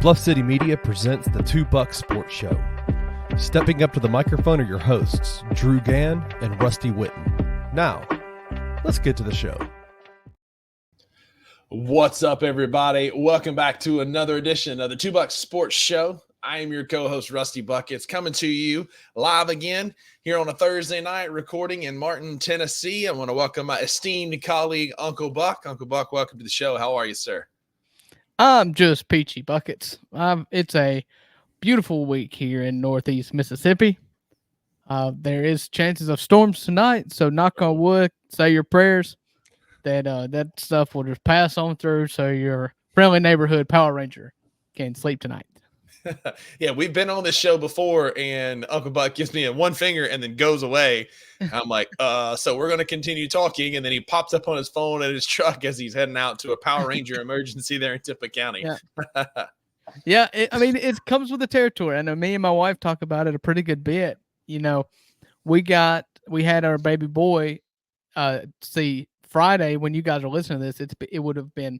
Bluff City Media presents the Two Buck Sports Show. Stepping up to the microphone are your hosts, Drew Gann and Rusty Witten. Now, let's get to the show. What's up, everybody? Welcome back to another edition of the Two Buck Sports Show. I am your co-host, Rusty Buckets, coming to you live again here on a Thursday night, recording in Martin, Tennessee. I want to welcome my esteemed colleague, Uncle Buck. Uncle Buck, welcome to the show. How are you, sir? I'm just peachy buckets. It's a beautiful week here in Northeast Mississippi. There is chances of storms tonight, so knock on wood, say your prayers that that stuff will just pass on through so your friendly neighborhood Power Ranger can sleep tonight. Yeah, we've been on this show before, and Uncle Buck gives me a one finger and then goes away. I'm like, so we're going to continue talking, and then he pops up on his phone at his truck as he's heading out to a Power Ranger emergency there in Tippah County. Yeah, it comes with the territory. I know me and my wife talk about it a pretty good bit. You know, we had our baby boy. See, Friday when you guys are listening to this, it would have been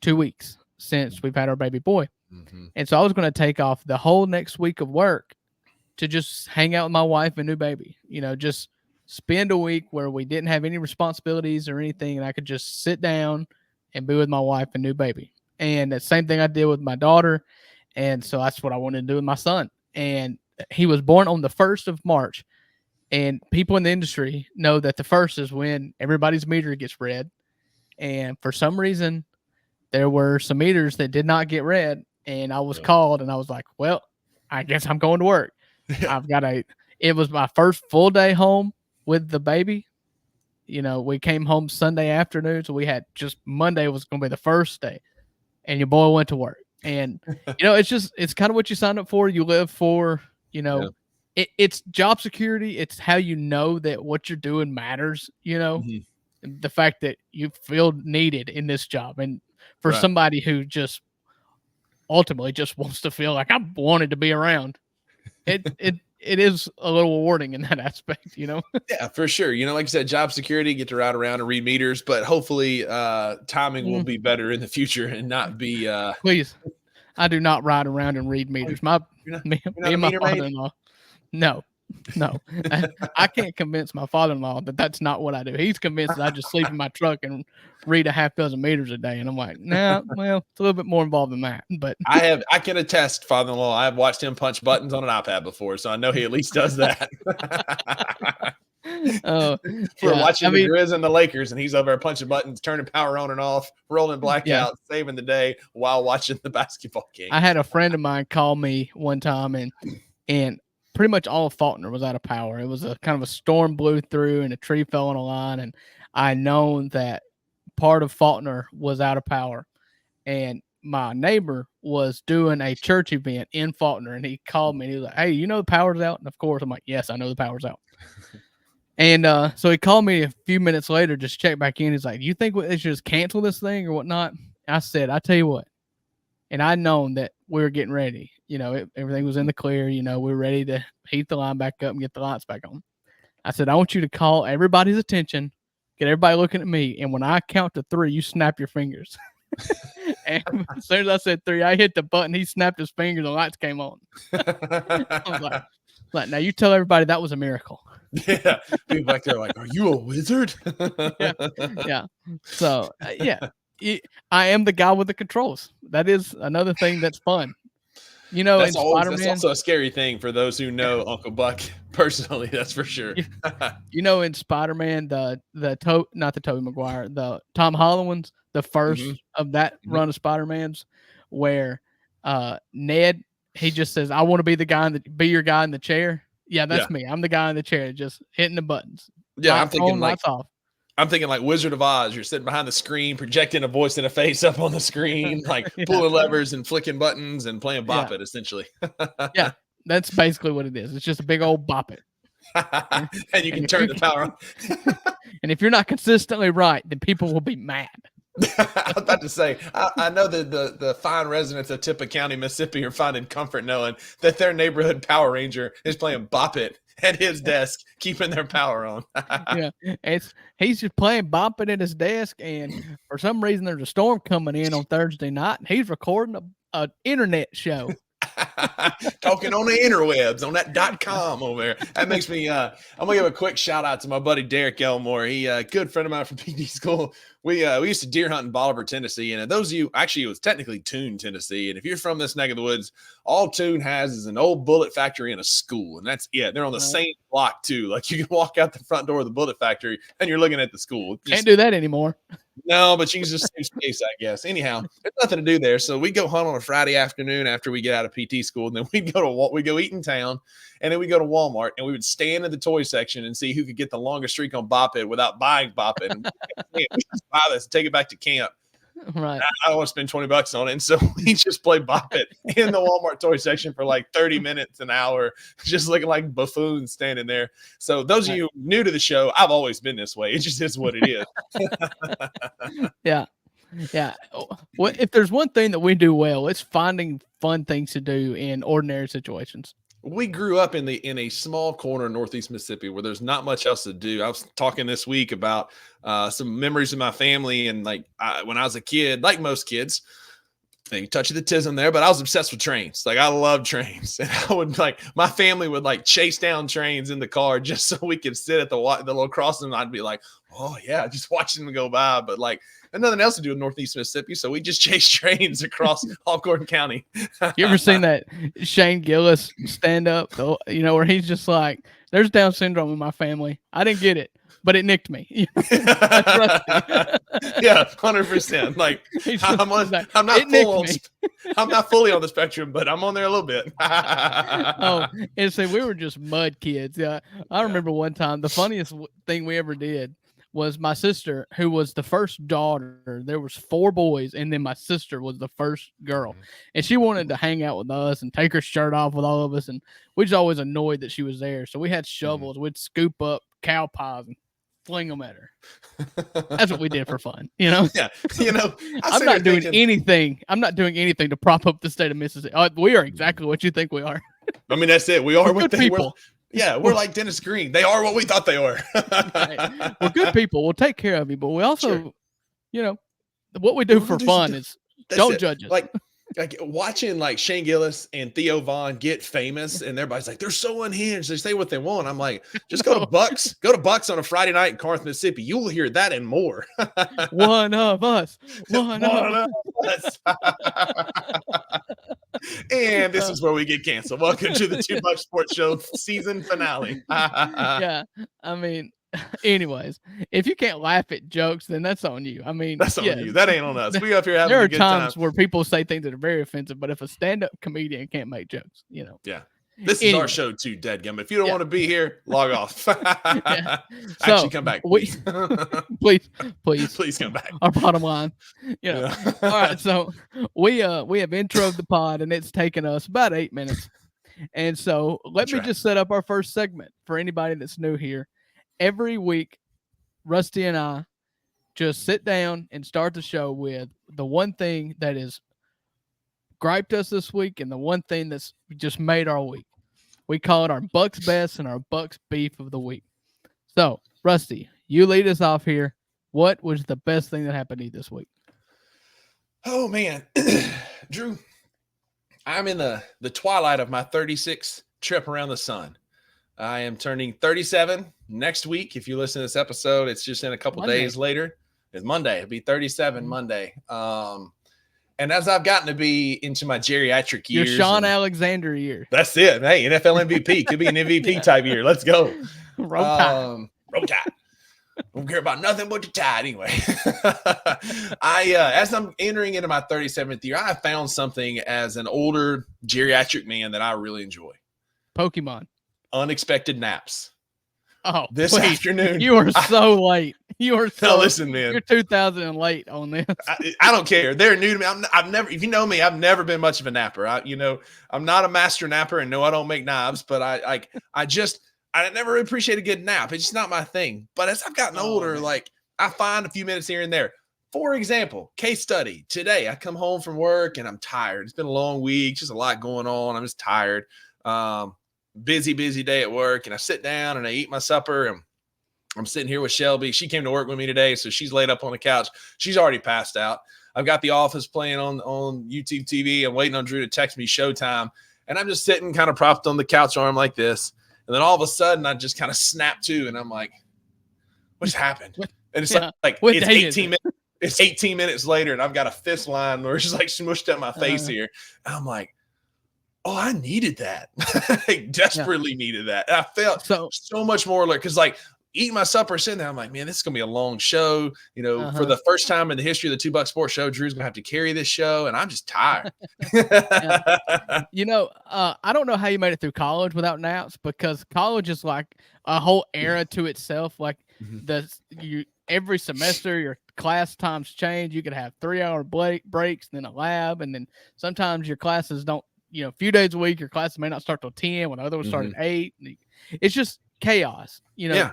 2 weeks since we've had our baby boy. Mm-hmm. And so I was going to take off the whole next week of work to just hang out with my wife and new baby, just spend a week where we didn't have any responsibilities or anything. And I could just sit down and be with my wife and new baby. And the same thing I did with my daughter. And so that's what I wanted to do with my son. And he was born on the 1st of March. And people in the industry know that the 1st is when everybody's meter gets read. And for some reason, there were some meters that did not get read. And I was called and I was like, well, I guess I'm going to work. It was my first full day home with the baby. We came home Sunday afternoon. So we had just Monday was going to be the first day. And your boy went to work. And, it's kind of what you signed up for. You live for, it's job security. It's how you know that what you're doing matters, mm-hmm. The fact that you feel needed in this job. And for somebody who just ultimately just wants to feel like I wanted to be around, it is a little rewarding in that aspect, Yeah, for sure. Like you said, job security, get to ride around and read meters, but hopefully timing will be better in the future and not be please. I do not ride around and read meters. Me and my father-in-law. No. I can't convince my father-in-law that that's not what I do. He's convinced that I just sleep in my truck and read a half dozen meters a day. And I'm like, nah, well, it's a little bit more involved than that. But I can attest, father-in-law, I have watched him punch buttons on an iPad before, so I know he at least does that. We're watching the Grizzlies and the Lakers, and he's over there punching buttons, turning power on and off, rolling blackouts, saving the day while watching the basketball game. I had a friend of mine call me one time, and pretty much all of Faulkner was out of power. It was a kind of a storm blew through and a tree fell on a line. And I known that part of Faulkner was out of power. And my neighbor was doing a church event in Faulkner. And he called me and he was like, hey, the power's out? And of course, I'm like, yes, I know the power's out. And so he called me a few minutes later, just check back in. He's like, you think they should just cancel this thing or whatnot? I said, I tell you what. And I known that we were getting ready. Everything was in the clear. We were ready to heat the line back up and get the lights back on. I said, I want you to call everybody's attention, get everybody looking at me. And when I count to 3, you snap your fingers. And as soon as I said 3, I hit the button. He snapped his fingers. The lights came on. I was like, now you tell everybody that was a miracle. Yeah. People back there are like, are you a wizard? Yeah. So, I am the guy with the controls. That is another thing that's fun. That's also a scary thing for those who know Uncle Buck personally. That's for sure. In Spider-Man, not the Tobey Maguire, the Tom Holland ones, the first of that run of Spider-Mans, where Ned, he just says, "I want to be the guy be your guy in the chair." Yeah, that's me. I'm the guy in the chair, just hitting the buttons. Yeah, I'm thinking lights off. I'm thinking like Wizard of Oz. You're sitting behind the screen, projecting a voice and a face up on the screen, like pulling levers and flicking buttons and playing Bop It, essentially. Yeah, that's basically what it is. It's just a big old Bop It. And you can turn the power on. And if you're not consistently right, then people will be mad. I was about to say, I know that the fine residents of Tippah County, Mississippi are finding comfort knowing that their neighborhood Power Ranger is playing Bop It at his desk, keeping their power on. Yeah, he's just playing Bop It at his desk, and for some reason there's a storm coming in on Thursday night, and he's recording a internet show. Talking on the interwebs, on that .com over there. That makes me I'm gonna give a quick shout out to my buddy Derek Elmore. He good friend of mine from PD school. We used to deer hunt in Bolivar, Tennessee. And those of you, actually it was technically Toon, Tennessee. And if you're from this neck of the woods, all Toon has is an old bullet factory and a school. And that's it. They're on the same block too. Like you can walk out the front door of the bullet factory and you're looking at the school. Can't do that anymore. No, but you can just save space, I guess. Anyhow, there's nothing to do there. So we go hunt on a Friday afternoon after we get out of PT school, and then we go eat in town, and then we go to Walmart, and we would stand in the toy section and see who could get the longest streak on Bop It without buying Bop It. And we just buy this and take it back to camp. Right. I don't want to spend $20 on it. And so we just play Bop It in the Walmart toy section for like 30 minutes, an hour, just looking like buffoons standing there. So those of you new to the show, I've always been this way. It just is what it is. Yeah. Yeah. Well, if there's one thing that we do well, it's finding fun things to do in ordinary situations. We grew up in a small corner of Northeast Mississippi where there's not much else to do. I was talking this week about some memories of my family. And like when I was a kid, like most kids, you touch the tism there, but I was obsessed with trains. Like I love trains. And I would my family would chase down trains in the car just so we could sit at the little crossing. And I'd be like, oh yeah, just watching them go by. But nothing else to do in Northeast Mississippi. So we just chase trains across all Gordon County. You ever seen that Shane Gillis stand up, where he's just like, there's Down syndrome in my family. I didn't get it, but it nicked me. Yeah, 100%. I'm not fully on the spectrum, but I'm on there a little bit. And so we were just mud kids. Yeah. I remember one time, the funniest thing we ever did was my sister, who was the first daughter. There was 4 boys, and then my sister was the first girl. And she wanted to hang out with us and take her shirt off with all of us. And we just always annoyed that she was there. So we had shovels. We'd scoop up cow pies and fling them at her. That's what we did for fun, Yeah. I'm not doing anything to prop up the state of Mississippi. We are exactly what you think we are. I mean, that's it. We are what they were. Yeah, we're like Dennis Green. They are what we thought they were. Right. We're good people. We'll take care of you, but we also, what we do for fun is don't judge us. Like watching Shane Gillis and Theo Vaughn get famous, and everybody's like, they're so unhinged. They say what they want. I'm like, just go to Bucks. Go to Bucks on a Friday night in Corinth, Mississippi. You will hear that and more. One of us. One of us. And this is where we get canceled. Welcome to the $2 Sports Show season finale. Yeah. I mean, anyways, if you can't laugh at jokes, then that's on you. I mean, that's on you. That ain't on us. We up here having a good time. There are times where people say things that are very offensive, but if a stand-up comedian can't make jokes, Yeah. This is our show too, Deadgum. If you don't want to be here, log off. Actually, come back. Please. Please come back. Our bottom line. All right. So we have introed the pod, and it's taken us about 8 minutes. And so let me just set up our first segment for anybody that's new here. Every week, Rusty and I just sit down and start the show with the one thing that is griped us this week and the one thing that's just made our week. We call it our Bucks Best and our Bucks Beef of the week. So, Rusty, you lead us off here. What was the best thing that happened to you this week? Oh, man. Drew, I'm in the twilight of my 36th trip around the sun. I am turning 37 next week. If you listen to this episode, it's just in a couple days later. It's Monday. It'll be 37 Monday. And as I've gotten to be into my geriatric years. Your Sean Alexander year. That's it. Hey, NFL MVP. Could be an MVP type year. Let's go. Roll Tide. Don't care about nothing but the Tide anyway. As I'm entering into my 37th year, I found something as an older geriatric man that I really enjoy. Pokemon. Unexpected naps. Oh, this afternoon. You are so late. You are so. No, listen, man. You're 2000 and late on this. I don't care. They're new to me. I've never. If you know me, I've never been much of a napper. I'm not a master napper, and no, I don't make knives. But I never really appreciate a good nap. It's just not my thing. But as I've gotten older, I find a few minutes here and there. For example, case study today. I come home from work and I'm tired. It's been a long week. Just a lot going on. I'm just tired. Busy day at work, and I sit down and I eat my supper, and I'm sitting here with Shelby. She came to work with me today, so she's laid up on the couch. She's already passed out. I've got The Office playing on YouTube TV. I'm waiting on Drew to text me showtime, and I'm just sitting kind of propped on the couch arm like this. And then all of a sudden, I just kind of snap to, and I'm like, "What's happened?" And it's like it's 18 minutes. It's 18 minutes later, and I've got a fist line where it's like smushed at my face here. And I'm like, oh, I needed that. I desperately needed that. And I felt so much more alert because, like, eating my supper, sitting there, I'm like, man, this is gonna be a long show. You know, for the first time in the history of the $2 Sports Show, Drew's gonna have to carry this show, and I'm just tired. You know, I don't know how you made it through college without naps, because college is like a whole era to itself. Like every semester, your class times change. You could have 3-hour breaks, and then a lab, and then sometimes your classes don't. You know, a few days a week, your classes may not start till 10 when other ones start at 8. It's just chaos. You know.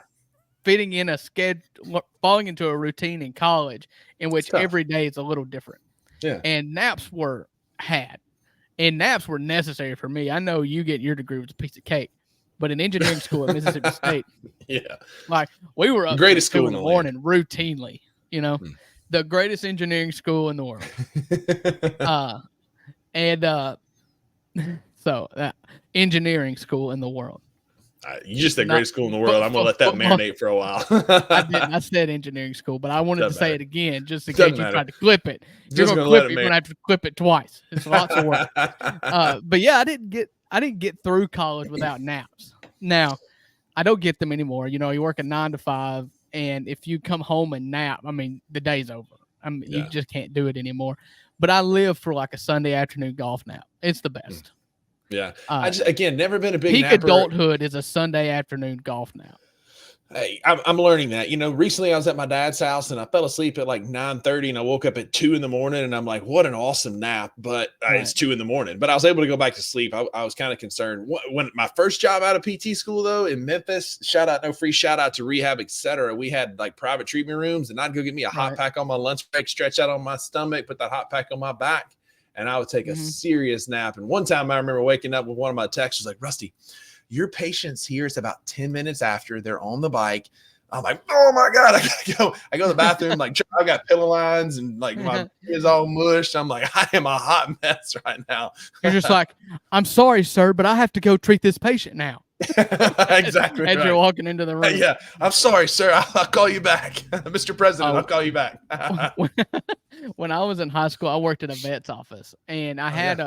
Fitting in a schedule, falling into a routine in college in which every day is a little different. And naps were necessary for me. I know you get your degree with a piece of cake, but in engineering school at Mississippi State, like we were up greatest school in the morning routinely, you know, the greatest engineering school in the world. So engineering school in the world. You just said greatest school in the world. I'm going to let that marinate for a while. I didn't. I said engineering school, but I wanted to say it again just in case you tried to clip it. If you're going to clip it, you're going to have to clip it twice. It's lots of work. But yeah, I didn't get through college without naps. Now, I don't get them anymore. You know, you work a 9 to 5, and if you come home and nap, I mean, the day's over. You just can't do it anymore. But I live for like a Sunday afternoon golf nap. It's the best. Yeah. I just, again, never been a big peak napper. Adulthood is a Sunday afternoon golf nap. Hey, I'm learning that. You know, recently I was at my dad's house and I fell asleep at like 9:30 and I woke up at 2 a.m. and I'm like, what an awesome nap. But it's 2 a.m. But I was able to go back to sleep. I was kind of concerned. When my first job out of PT school, though, in Memphis, shout out to rehab, etc. We had like private treatment rooms, and I'd go get me a hot pack on my lunch break, stretch out on my stomach, put that hot pack on my back, and I would take a serious nap. And one time I remember waking up with one of my texts like, Rusty, your patient's here. It's about 10 minutes after they're on the bike. I'm like, oh my God, I gotta go. I go to the bathroom, like I've got pillow lines and like my is all mushed. I'm like, I am a hot mess right now. You're just like, I'm sorry, sir, but I have to go treat this patient now. Exactly. As you're walking into the room. Yeah. I'm sorry, sir. I'll call you back. Mr. President, I'll call you back. When I was in high school, I worked at a vet's office, and I had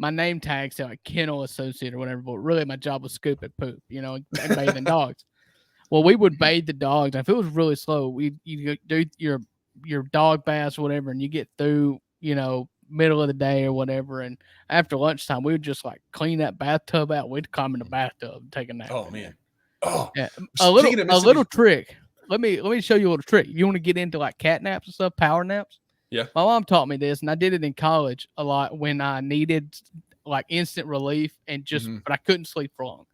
my name tag said like kennel associate or whatever, but really my job was scooping poop, you know, and bathing dogs. Well, we would bathe the dogs. If it was really slow, you do your dog baths or whatever, and you get through, you know, middle of the day or whatever, and after lunchtime we would just like clean that bathtub out. We'd climb in the bathtub and take a nap. Oh man. Oh yeah. A little trick. Let me show you a little trick. You want to get into like cat naps and stuff, power naps? Yeah. My mom taught me this, and I did it in college a lot when I needed like instant relief and but I couldn't sleep for long.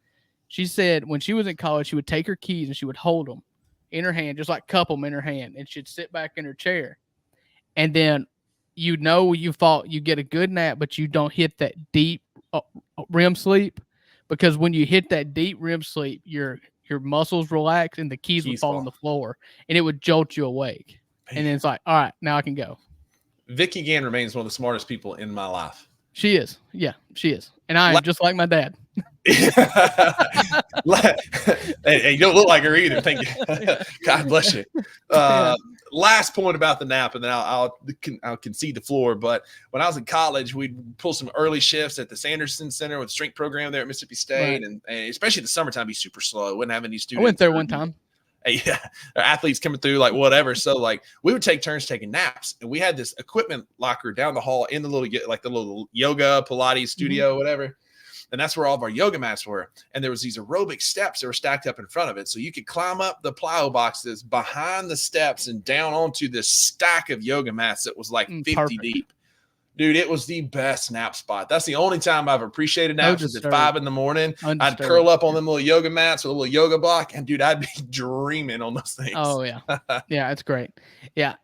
She said when she was in college, she would take her keys and she would hold them in her hand, just like cup them in her hand, and she'd sit back in her chair. And then you thought you get a good nap, but you don't hit that deep REM sleep, because when you hit that deep REM sleep, your muscles relax and the keys would fall on the floor and it would jolt you awake. Man. And then it's like, all right, now I can go. Vicky Gann remains one of the smartest people in my life. She is. Yeah, she is. And I am just like my dad. Hey, you don't look like her either. Thank you. God bless you. Last point about the nap, and then I'll concede the floor. But when I was in college, we'd pull some early shifts at the Sanderson Center with the strength program there at Mississippi State, and especially in the summertime, be super slow. Wouldn't have any students. I went there one time. Yeah, athletes coming through, like whatever. So like we would take turns taking naps, and we had this equipment locker down the hall in the little yoga, Pilates studio, whatever. And that's where all of our yoga mats were. And there was these aerobic steps that were stacked up in front of it. So you could climb up the plyo boxes behind the steps and down onto this stack of yoga mats that was like 50 deep. Dude, it was the best nap spot. That's the only time I've appreciated naps. Was at 5 a.m. I'd curl up on them little yoga mats with a little yoga block, and dude, I'd be dreaming on those things. Oh yeah. Yeah, it's great. Yeah.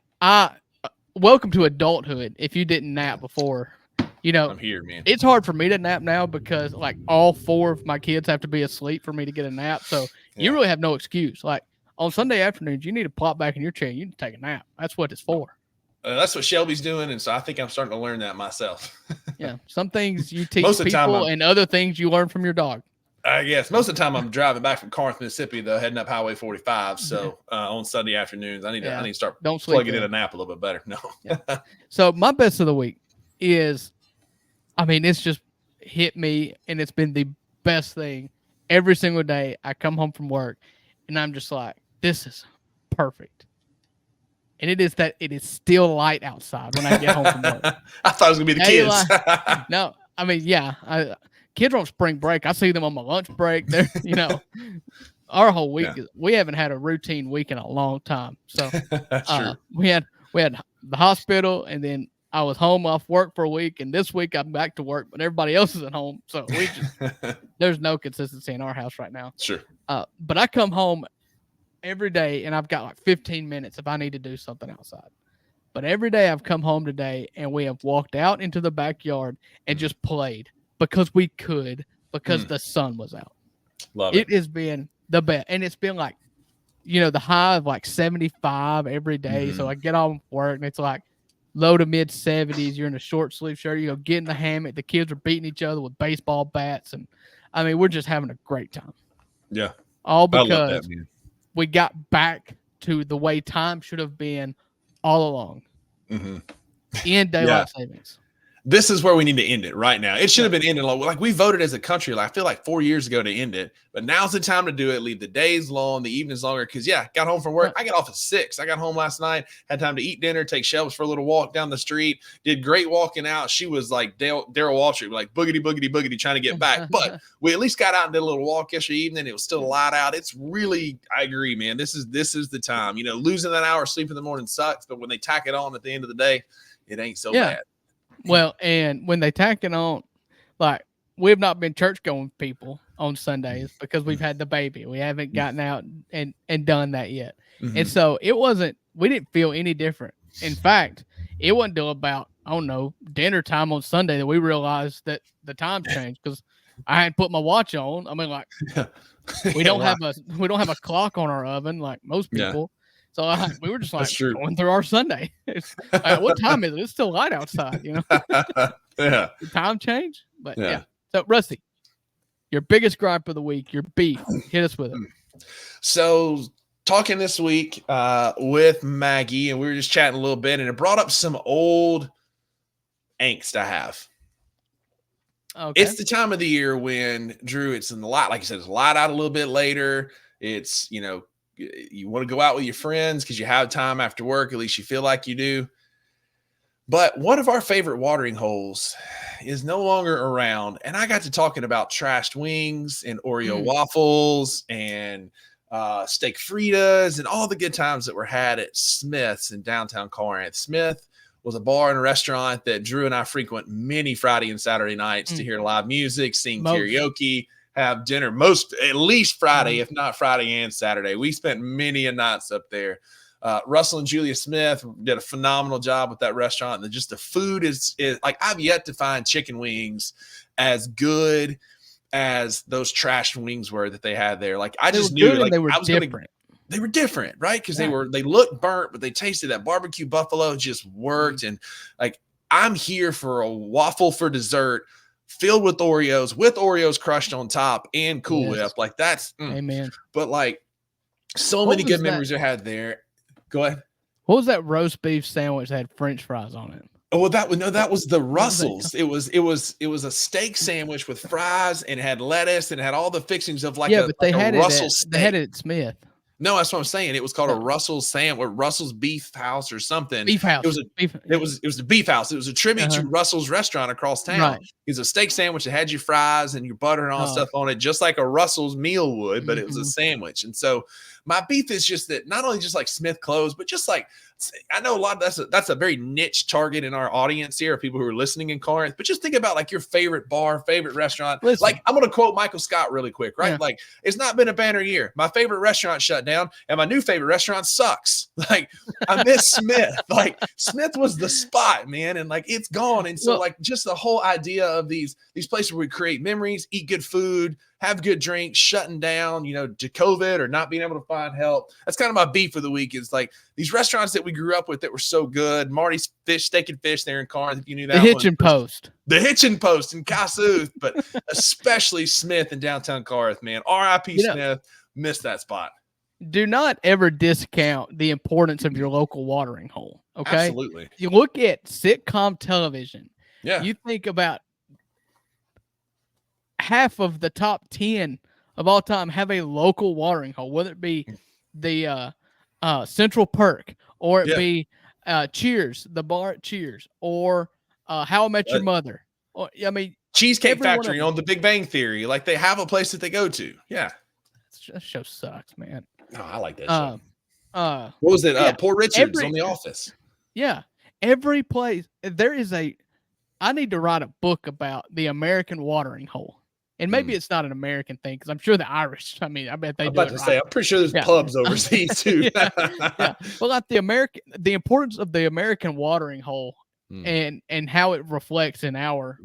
Welcome to adulthood. If you didn't nap before, you know, I'm here, man. It's hard for me to nap now because like all 4 of my kids have to be asleep for me to get a nap. So you really have no excuse. Like On Sunday afternoons, you need to plop back in your chair. You need to take a nap. That's what it's for. That's what Shelby's doing, and so I think I'm starting to learn that myself. Yeah, some things you teach Most of the time people, and other things you learn from your dog. I guess most of the time I'm driving back from Corinth, Mississippi, though, heading up Highway 45. So on Sunday afternoons, I need to start plugging in a nap a little bit better. No. Yeah. So my best of the week is, I mean, it's just hit me, and it's been the best thing every single day. I come home from work, and I'm just like, this is perfect. And it is that it is still light outside when I get home from work. I thought it was going to be the kids. No, I mean, yeah. Kids are on spring break. I see them on my lunch break. They're, our whole week, we haven't had a routine week in a long time. So we had the hospital, and then I was home off work for a week, and this week I'm back to work, but everybody else is at home. So there's no consistency in our house right now. Sure. But I come home every day, and I've got like 15 minutes if I need to do something outside. But every day I've come home today, and we have walked out into the backyard and just played because we could, because the sun was out. Love it. It has been the best. And it's been like, the high of like 75 every day. So I get off work, and it's like low to mid 70s. You're in a short sleeve shirt. You go get in the hammock. The kids are beating each other with baseball bats. And I mean, we're just having a great time. Yeah. All because we got back to the way time should have been all along in daylight savings. This is where we need to end it right now. It should have been ended like we voted as a country. I feel like 4 years ago to end it, but now's the time to do it. Leave the days long, the evenings longer. Because got home from work. I got off at 6. I got home last night, had time to eat dinner, take Shelby for a little walk down the street. Did great walking out. She was like Daryl Wall Street, like boogity boogity boogity, trying to get back. But we at least got out and did a little walk yesterday evening. It was still light out. It's really, I agree, man. This is the time. Losing that hour of sleep in the morning sucks, but when they tack it on at the end of the day, it ain't so bad. Well, and when they tack it on, like, we've not been church going people on Sundays because we've had the baby. We haven't gotten out and done that yet. And so we didn't feel any different. In fact, it wasn't until about, dinner time on Sunday that we realized that the time changed, because I hadn't put my watch on. I mean, like, we don't have a clock on our oven like most people. So we were just like going through our Sunday. What time is it? It's still light outside, The time change, but yeah. So Rusty, your biggest gripe of the week, your beef. Hit us with it. So talking this week with Maggie, and we were just chatting a little bit, and it brought up some old angst I have. Okay. It's the time of the year when, Drew, it's in the light, like you said, it's light out a little bit later. It's, you want to go out with your friends because you have time after work. At least you feel like you do. But one of our favorite watering holes is no longer around. And I got to talking about trashed wings and Oreo waffles and steak fritas and all the good times that were had at Smith's in downtown Corinth. Smith was a bar and a restaurant that Drew and I frequent many Friday and Saturday nights to hear live music, sing karaoke, have dinner at least Friday, if not Friday and Saturday. We spent many a nights up there. Russell and Julia Smith did a phenomenal job with that restaurant. And just the food is like, I've yet to find chicken wings as good as those trashed wings were that they had there. Like, I just knew like they were different. They were different, right? Because they looked burnt, but they tasted that barbecue buffalo just worked. And like, I'm here for a waffle for dessert filled with Oreos crushed on top and Cool Whip. Like, that's amen. But like, so many good memories I had there. Go ahead. What was that roast beef sandwich that had French fries on it? Oh, that was the Russells. It was a steak sandwich with fries, and it had lettuce, and it had all the fixings of like but they had Russell steak. They had it at Smith. No, that's what I'm saying. It was called a Russell's sandwich, Russell's Beef House or something. Beef House. It was the Beef House. It was a tribute to Russell's restaurant across town. Right. It was a steak sandwich that had your fries and your butter and all that stuff on it, just like a Russell's meal would, but it was a sandwich. And so my beef is just that not only just like Smith clothes, but just like, I know a lot of that's a very niche target in our audience here of people who are listening in Corinth, but just think about like your favorite bar, favorite restaurant. Listen. Like, I'm going to quote Michael Scott really quick, right? Yeah. Like, it's not been a banner year. My favorite restaurant shut down and my new favorite restaurant sucks. Like, I miss Smith. Like, Smith was the spot, man. And like, it's gone. And so like, just the whole idea of these places where we create memories, eat good food, have good drinks, shutting down, to COVID or not being able to find help. That's kind of my beef of the week is like these restaurants that we grew up with that were so good. Marty's Steak and Fish there in Corinth, if you knew that. The Hitchin' Post. The Hitchin' Post in Kossuth, but especially Smith in downtown Corinth, man. R.I.P. Smith, missed that spot. Do not ever discount the importance of your local watering hole. Okay. Absolutely. You look at sitcom television. Yeah. You think about half of the top 10 of all time have a local watering hole, whether it be the Central Perk or it be Cheers, the bar at Cheers, or How I Met Your Mother. Or, Cheesecake Factory on The Big Bang Theory. Like they have a place that they go to. Yeah. That show sucks, man. Oh, I like that show. What was it? Poor Richards on The Office. Yeah. Every place. I need to write a book about the American watering hole. And maybe it's not an American thing because I'm sure the Irish, I bet they do it right. I'm pretty sure there's pubs overseas too. Yeah. Well, like the importance of the American watering hole and how it reflects in our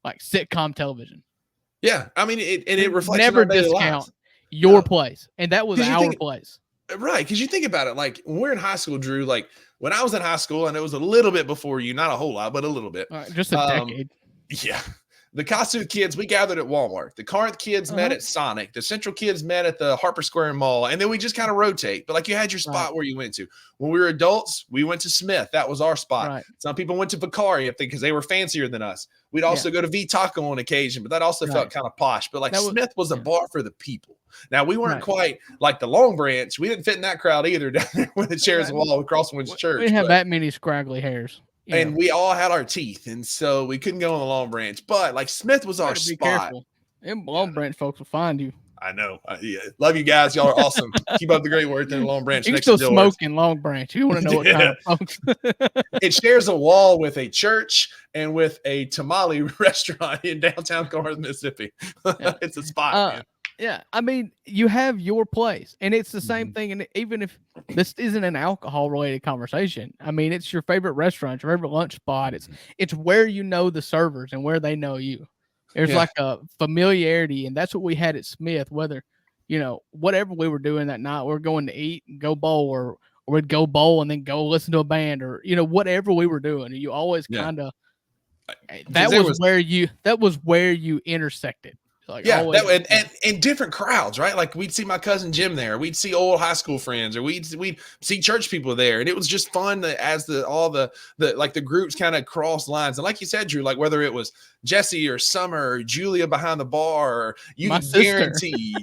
like sitcom television. Yeah. I mean, it reflects never in our daily discount lives. your place. And that was our place. Right. Because you think about it, like when we're in high school, Drew, like when I was in high school, and it was a little bit before you, not a whole lot, but a little bit. Just a decade. Yeah. The Kossuth kids, we gathered at Walmart. The Corinth kids met at Sonic. The Central kids met at the Harper Square Mall. And then we just kind of rotate. But like you had your spot where you went to. When we were adults, we went to Smith. That was our spot. Right. Some people went to Vicari because they were fancier than us. We'd also go to V Taco on occasion, but that also felt kind of posh. But like Smith was a bar for the people. Now, we weren't quite like the Long Branch. We didn't fit in that crowd either down there with the chairs wall across Crosswinds Church. We didn't have that many scraggly hairs. And we all had our teeth, and so we couldn't go on the Long Branch. But like Smith was our spot. Careful. Them Long Branch folks will find you. I know. Love you guys. Y'all are awesome. Keep up the great work in the Long Branch. You can still smoke in Long Branch. You want to know what kind of folks. It shares a wall with a church and with a tamale restaurant in downtown Corinth, Mississippi. It's a spot, man. Yeah, I mean, you have your place, and it's the same thing. And even if this isn't an alcohol-related conversation, I mean, it's your favorite restaurant, your favorite lunch spot. It's where you know the servers and where they know you. There's like a familiarity, and that's what we had at Smith. Whether whatever we were doing that night, we were going to eat and go bowl, or we'd go bowl and then go listen to a band, or whatever we were doing. You always kind of that was where you intersected. Like and different crowds, right? Like we'd see my cousin Jim there, we'd see old high school friends, or we'd see church people there, and it was just fun as the groups kind of cross lines. And like you said, Drew, like whether it was Jesse or Summer or Julia behind the bar, or you can guarantee,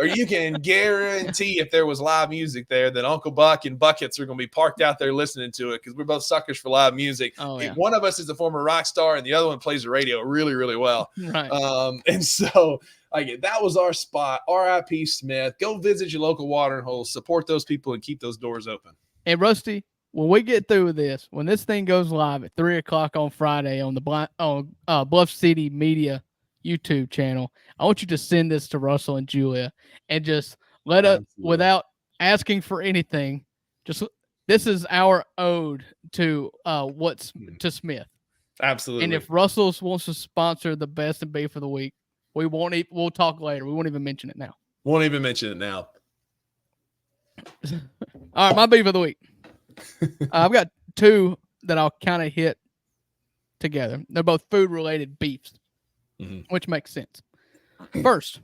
or you can guarantee if there was live music there that Uncle Buck and Buckets are going to be parked out there listening to it because we're both suckers for live music. One of us is a former rock star, and the other one plays the radio really, really well. Right. And so that was our spot. R.I.P. Smith. Go visit your local watering holes, support those people, and keep those doors open. And Rusty, when we get through with this, when this thing goes live at 3:00 on Friday on the Bluff City Media YouTube channel, I want you to send this to Russell and Julia and just let us, without asking for anything, this is our ode to to Smith. Absolutely. And if Russell wants to sponsor the best and beef of the week, we'll talk later. We won't even mention it now. All right, my beef of the week. I've got two that I'll kind of hit together. They're both food-related beefs, which makes sense. First,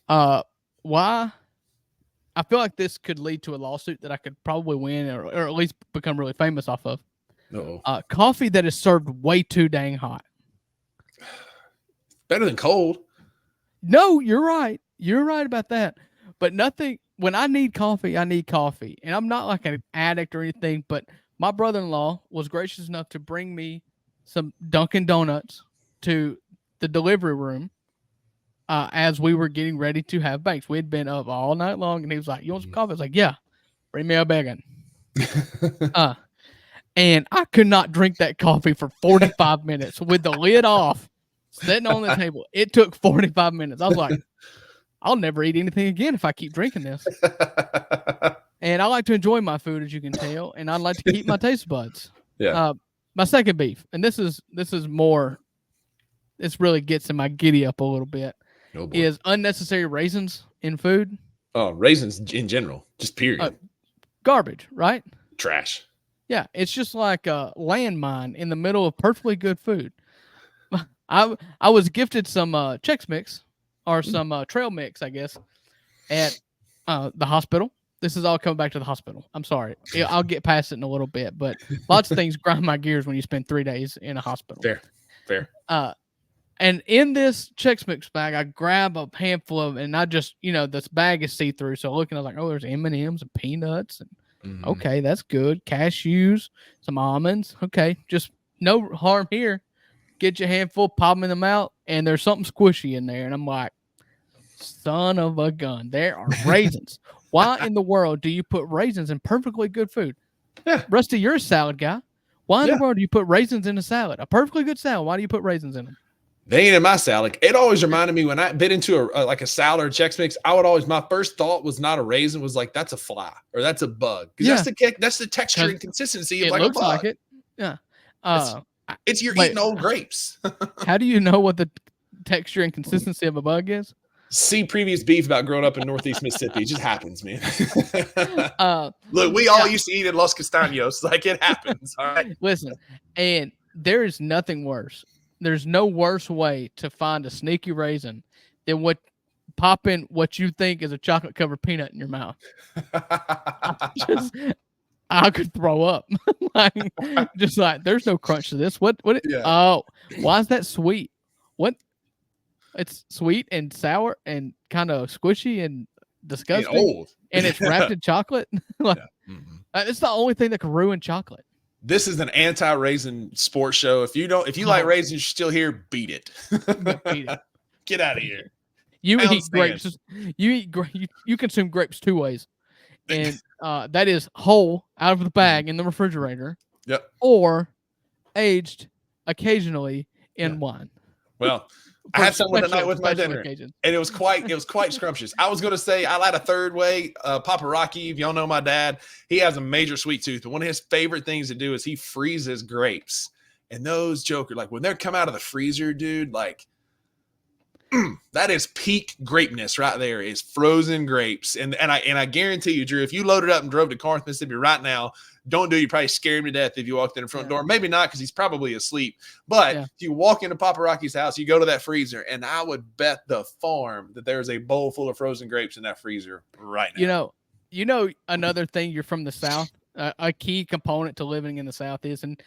why I feel like this could lead to a lawsuit that I could probably win or at least become really famous off of. Coffee that is served way too dang hot. Better than cold. No, you're right. You're right about that. But nothing, when I need coffee, I need coffee. And I'm not like an addict or anything, but my brother-in-law was gracious enough to bring me some Dunkin' Donuts to the delivery room as we were getting ready to have banks. We had been up all night long, and he was like, "You want some coffee?" I was like, "Yeah, bring me a bacon." And I could not drink that coffee for 45 minutes with the lid off, sitting on the table. It took 45 minutes. I was like, I'll never eat anything again if I keep drinking this. And I like to enjoy my food, as you can tell, and I like to keep my taste buds. Yeah. My second beef, and this is more, this really gets in my giddy up a little bit. Oh boy. is unnecessary raisins in food. Oh, raisins in general, just period. Garbage, right? Trash. Yeah, it's just like a landmine in the middle of perfectly good food. I was gifted some Chex Mix or some trail mix, I guess, at the hospital. This is all coming back to the hospital. I'm sorry. I'll get past it in a little bit, but lots of things grind my gears when you spend 3 days in a hospital. Fair. And in this Chex Mix bag, I grab a handful of, and I just, this bag is see through. So looking, I was like, oh, there's M&Ms and peanuts, and okay, that's good. Cashews, some almonds. Okay, just no harm here. Get your handful, pop them in the mouth, and there's something squishy in there, and I'm like, son of a gun, there are raisins. Why in the world do you put raisins in perfectly good food? Yeah. Rusty, you're a salad guy. Why in the world do you put raisins in a salad? A perfectly good salad. Why do you put raisins in them? They ain't in my salad. It always reminded me when I bit into a salad or Chex Mix, I would always, my first thought was not a raisin, was like, that's a fly or that's a bug. Because that's the texture and consistency of like a bug. Like it. Yeah. It's you're eating old grapes. How do you know what the texture and consistency of a bug is? See previous beef about growing up in Northeast Mississippi. It just happens, man. Look, we all used to eat at Los Castaños. Like, it happens. All right. Listen, and there is nothing worse. There's no worse way to find a sneaky raisin than popping what you think is a chocolate covered peanut in your mouth. I could throw up. There's no crunch to this. Oh, why is that sweet? What? It's sweet and sour and kind of squishy and disgusting. And old. And it's wrapped in chocolate. It's the only thing that can ruin chocolate. This is an anti-raisin sports show. If you like raisins, you're still here, beat it. Beat it. Get out of here. You eat grapes. You consume grapes 2 ways. And that is whole out of the bag in the refrigerator. Yep. Or aged occasionally in wine. Well, I had some tonight with my dinner, and it was quite scrumptious. I was going to say I lied a third way. Papa Rocky, if y'all know my dad, he has a major sweet tooth, but one of his favorite things to do is he freezes grapes, and those jokers, like when they come out of the freezer, dude, like that is peak grapeness right there. Is frozen grapes, and I guarantee you, Drew, if you loaded up and drove to Corinth, Mississippi right now. Don't do it. You probably scare him to death if you walked in the front door. Maybe not, because he's probably asleep. But if you walk into Papa Rocky's house, you go to that freezer, and I would bet the farm that there's a bowl full of frozen grapes in that freezer right now. You know another thing, you're from the South. A key component to living in the South is, and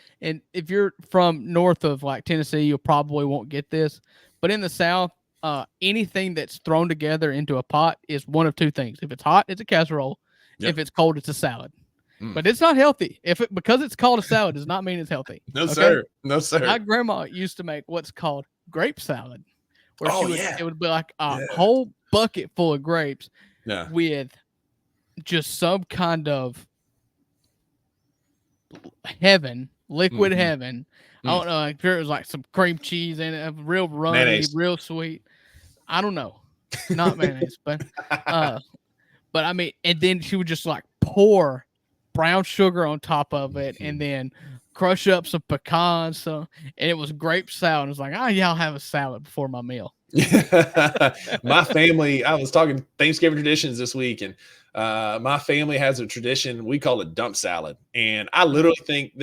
if you're from north of like Tennessee, you probably won't get this. But in the South, anything that's thrown together into a pot is one of two things. If it's hot, it's a casserole. Yep. If it's cold, it's a salad. But it's not healthy. Because it's called a salad does not mean it's healthy. No, sir. No, sir. My grandma used to make what's called grape salad. It would be like a whole bucket full of grapes with just some kind of liquid heaven. I don't know. I'm sure it was like some cream cheese in it, real runny, mayonnaise. Real sweet. I don't know. Not mayonnaise, but I mean, and then she would just like pour brown sugar on top of it, and then crush up some pecans. And it was grape salad. It was like, I'll have a salad before my meal. My family, I was talking Thanksgiving traditions this week, and my family has a tradition. We call it dump salad. And I literally think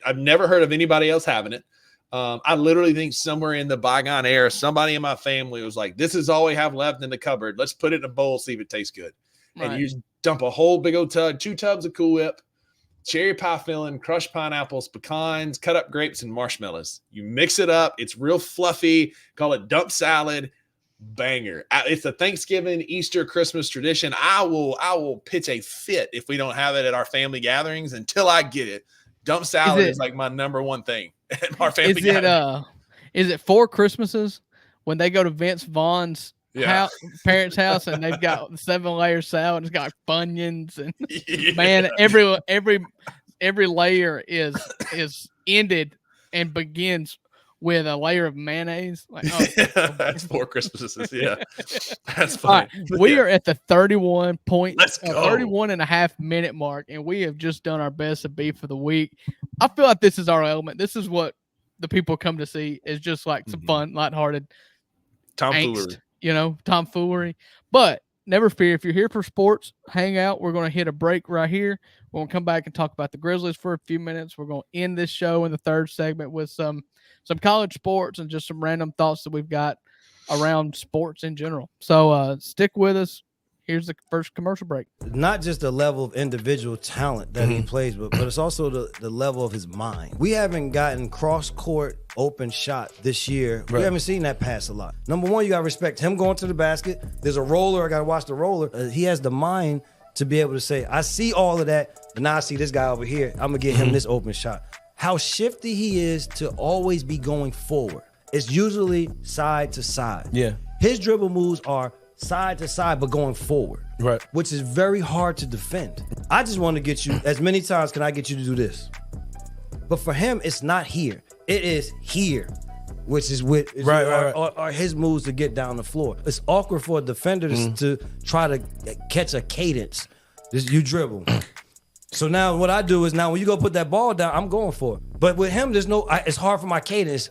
I've never heard of anybody else having it. I literally think somewhere in the bygone era, somebody in my family was like, this is all we have left in the cupboard. Let's put it in a bowl, see if it tastes good. Right. And you just dump a whole big old tub, 2 tubs of Cool Whip, cherry pie filling, crushed pineapples, pecans, cut up grapes, and marshmallows. You mix it up. It's real fluffy. Call it dump salad. Banger. It's a Thanksgiving, Easter, Christmas tradition. I will pitch a fit if we don't have it at our family gatherings until I get it. Dump salad is like my number one thing at our family gathering. Is it 4 Christmases when they go to Vince Vaughn's parents' house and they've got 7-layer salad? It's got Funyuns and man, every layer is ended and begins with a layer of mayonnaise. Like, that's 4 Christmases. Yeah, that's fine. Right. We are at the 31 and a half minute mark, and we have just done our best to be for the week. I feel like this is our element. This is what the people come to see, is just like some fun, lighthearted tomfoolery. tomfoolery. But never fear, if you're here for sports, hang out. We're going to hit a break right here. We're going to come back and talk about the Grizzlies for a few minutes. We're going to end this show in the third segment with some college sports and just some random thoughts that we've got around sports in general. So stick with us. Here's the first commercial break. Not just the level of individual talent that he plays with, but it's also the level of his mind. We haven't gotten cross-court open shot this year. Right. We haven't seen that pass a lot. Number one, you got to respect him going to the basket. There's a roller. I got to watch the roller. He has the mind to be able to say, I see all of that, but now I see this guy over here. I'm going to get him this open shot. How shifty he is to always be going forward. It's usually side to side. Yeah. His dribble moves are side to side, but going forward. Right. Which is very hard to defend. I just want to get you, as many times can I get you to do this? But for him, it's not here. It is here, which is what are his moves to get down the floor. It's awkward for a defender to try to catch a cadence. You dribble. So now what I do is now when you go put that ball down, I'm going for it. But with him, it's hard for my cadence.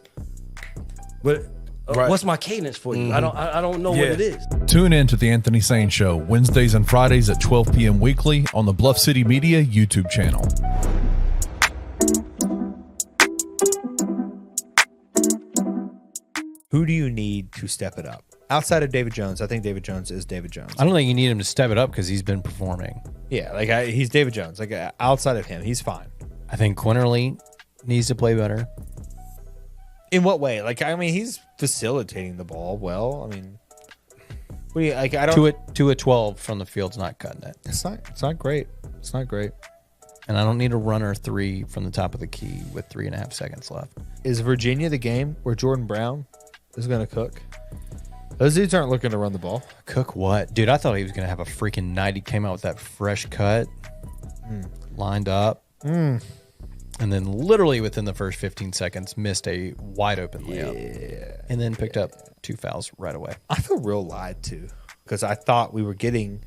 But what's my cadence for you? I don't know what it is. Tune in to the Anthony Sane Show Wednesdays and Fridays at 12 p.m. weekly on the Bluff City Media YouTube channel. Who do you need to step it up? Outside of David Jones, I think David Jones is David Jones. I don't think you need him to step it up because he's been performing. Yeah, he's David Jones. Outside of him, he's fine. I think Quinterly needs to play better. In what way? He's facilitating the ball well. What do you I don't 2 at 12 from the field's not cutting it. It's not great. It's not great. And I don't need a runner 3 from the top of the key with 3.5 seconds left. Is Virginia the game where Jordan Brown is going to cook? Those dudes aren't looking to run the ball. Cook what? Dude, I thought he was going to have a freaking night. He came out with that fresh cut, lined up, and then literally within the first 15 seconds missed a wide open layup. And then picked up 2 fouls right away. I feel real lied to because I thought we were getting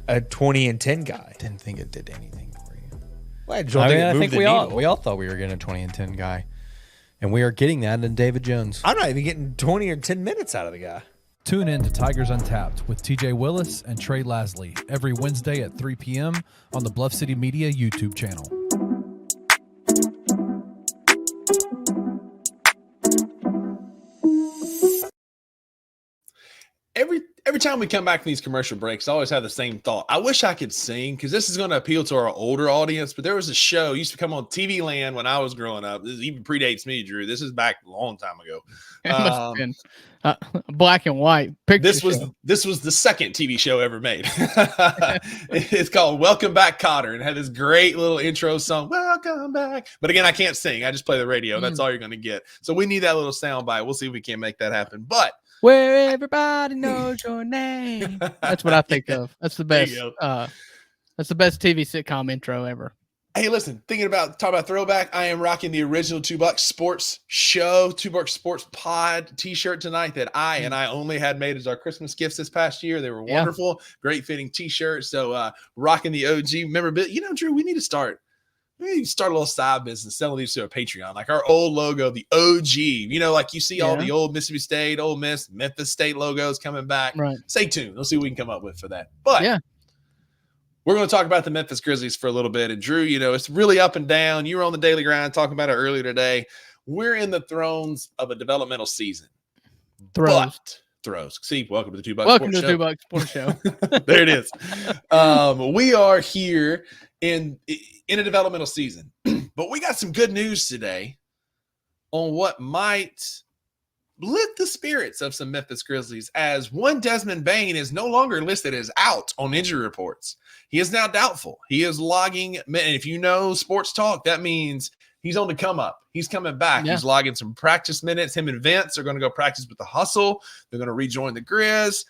a 20 and 10 guy. Didn't think it did anything for you. Well, I think we all thought we were getting a 20 and 10 guy. And we are getting that in David Jones. I'm not even getting 20 or 10 minutes out of the guy. Tune in to Tigers Untapped with TJ Willis and Trey Lasley every Wednesday at 3 p.m. on the Bluff City Media YouTube channel. Every time we come back from these commercial breaks, I always have the same thought. I wish I could sing because this is going to appeal to our older audience. But there was a show used to come on TV Land when I was growing up. This even predates me, Drew. This is back a long time ago. It must have been black and white picture. This was the second TV show ever made. It's called Welcome Back, Cotter, and had this great little intro song. Welcome back. But again, I can't sing. I just play the radio. That's all you're going to get. So we need that little sound bite. We'll see if we can make that happen. But where everybody knows your name. That's what I think of. That's the best. That's the best TV sitcom intro ever. Hey, listen, talking about throwback, I am rocking the original Two Bucks Sports Show, Two Bucks Sports Pod t-shirt tonight that I only had made as our Christmas gifts this past year. They were wonderful, great fitting t-shirts. So rocking the OG memorabilia. Drew, we need to start a little side business, selling these to a Patreon, like our old logo, the OG, like you see all the old Mississippi State, Ole Miss, Memphis State logos coming back. Right. Stay tuned. We'll see what we can come up with for that. But we're going to talk about the Memphis Grizzlies for a little bit. And Drew, it's really up and down. You were on the Daily Grind talking about it earlier today. We're in the throes of a developmental season. Throws. See, welcome to the Two Bucks Welcome Sports to the Two Bucks Sports Show. There it is. We are here in a developmental season, but we got some good news today on what might lift the spirits of some Memphis Grizzlies, as one Desmond Bane is no longer listed as out on injury reports. He is now doubtful. He is logging, and if you know sports talk, that means he's on the come up. He's coming back. He's logging some practice minutes. Him and Vince are going to go practice with the Hustle. They're going to rejoin the Grizz.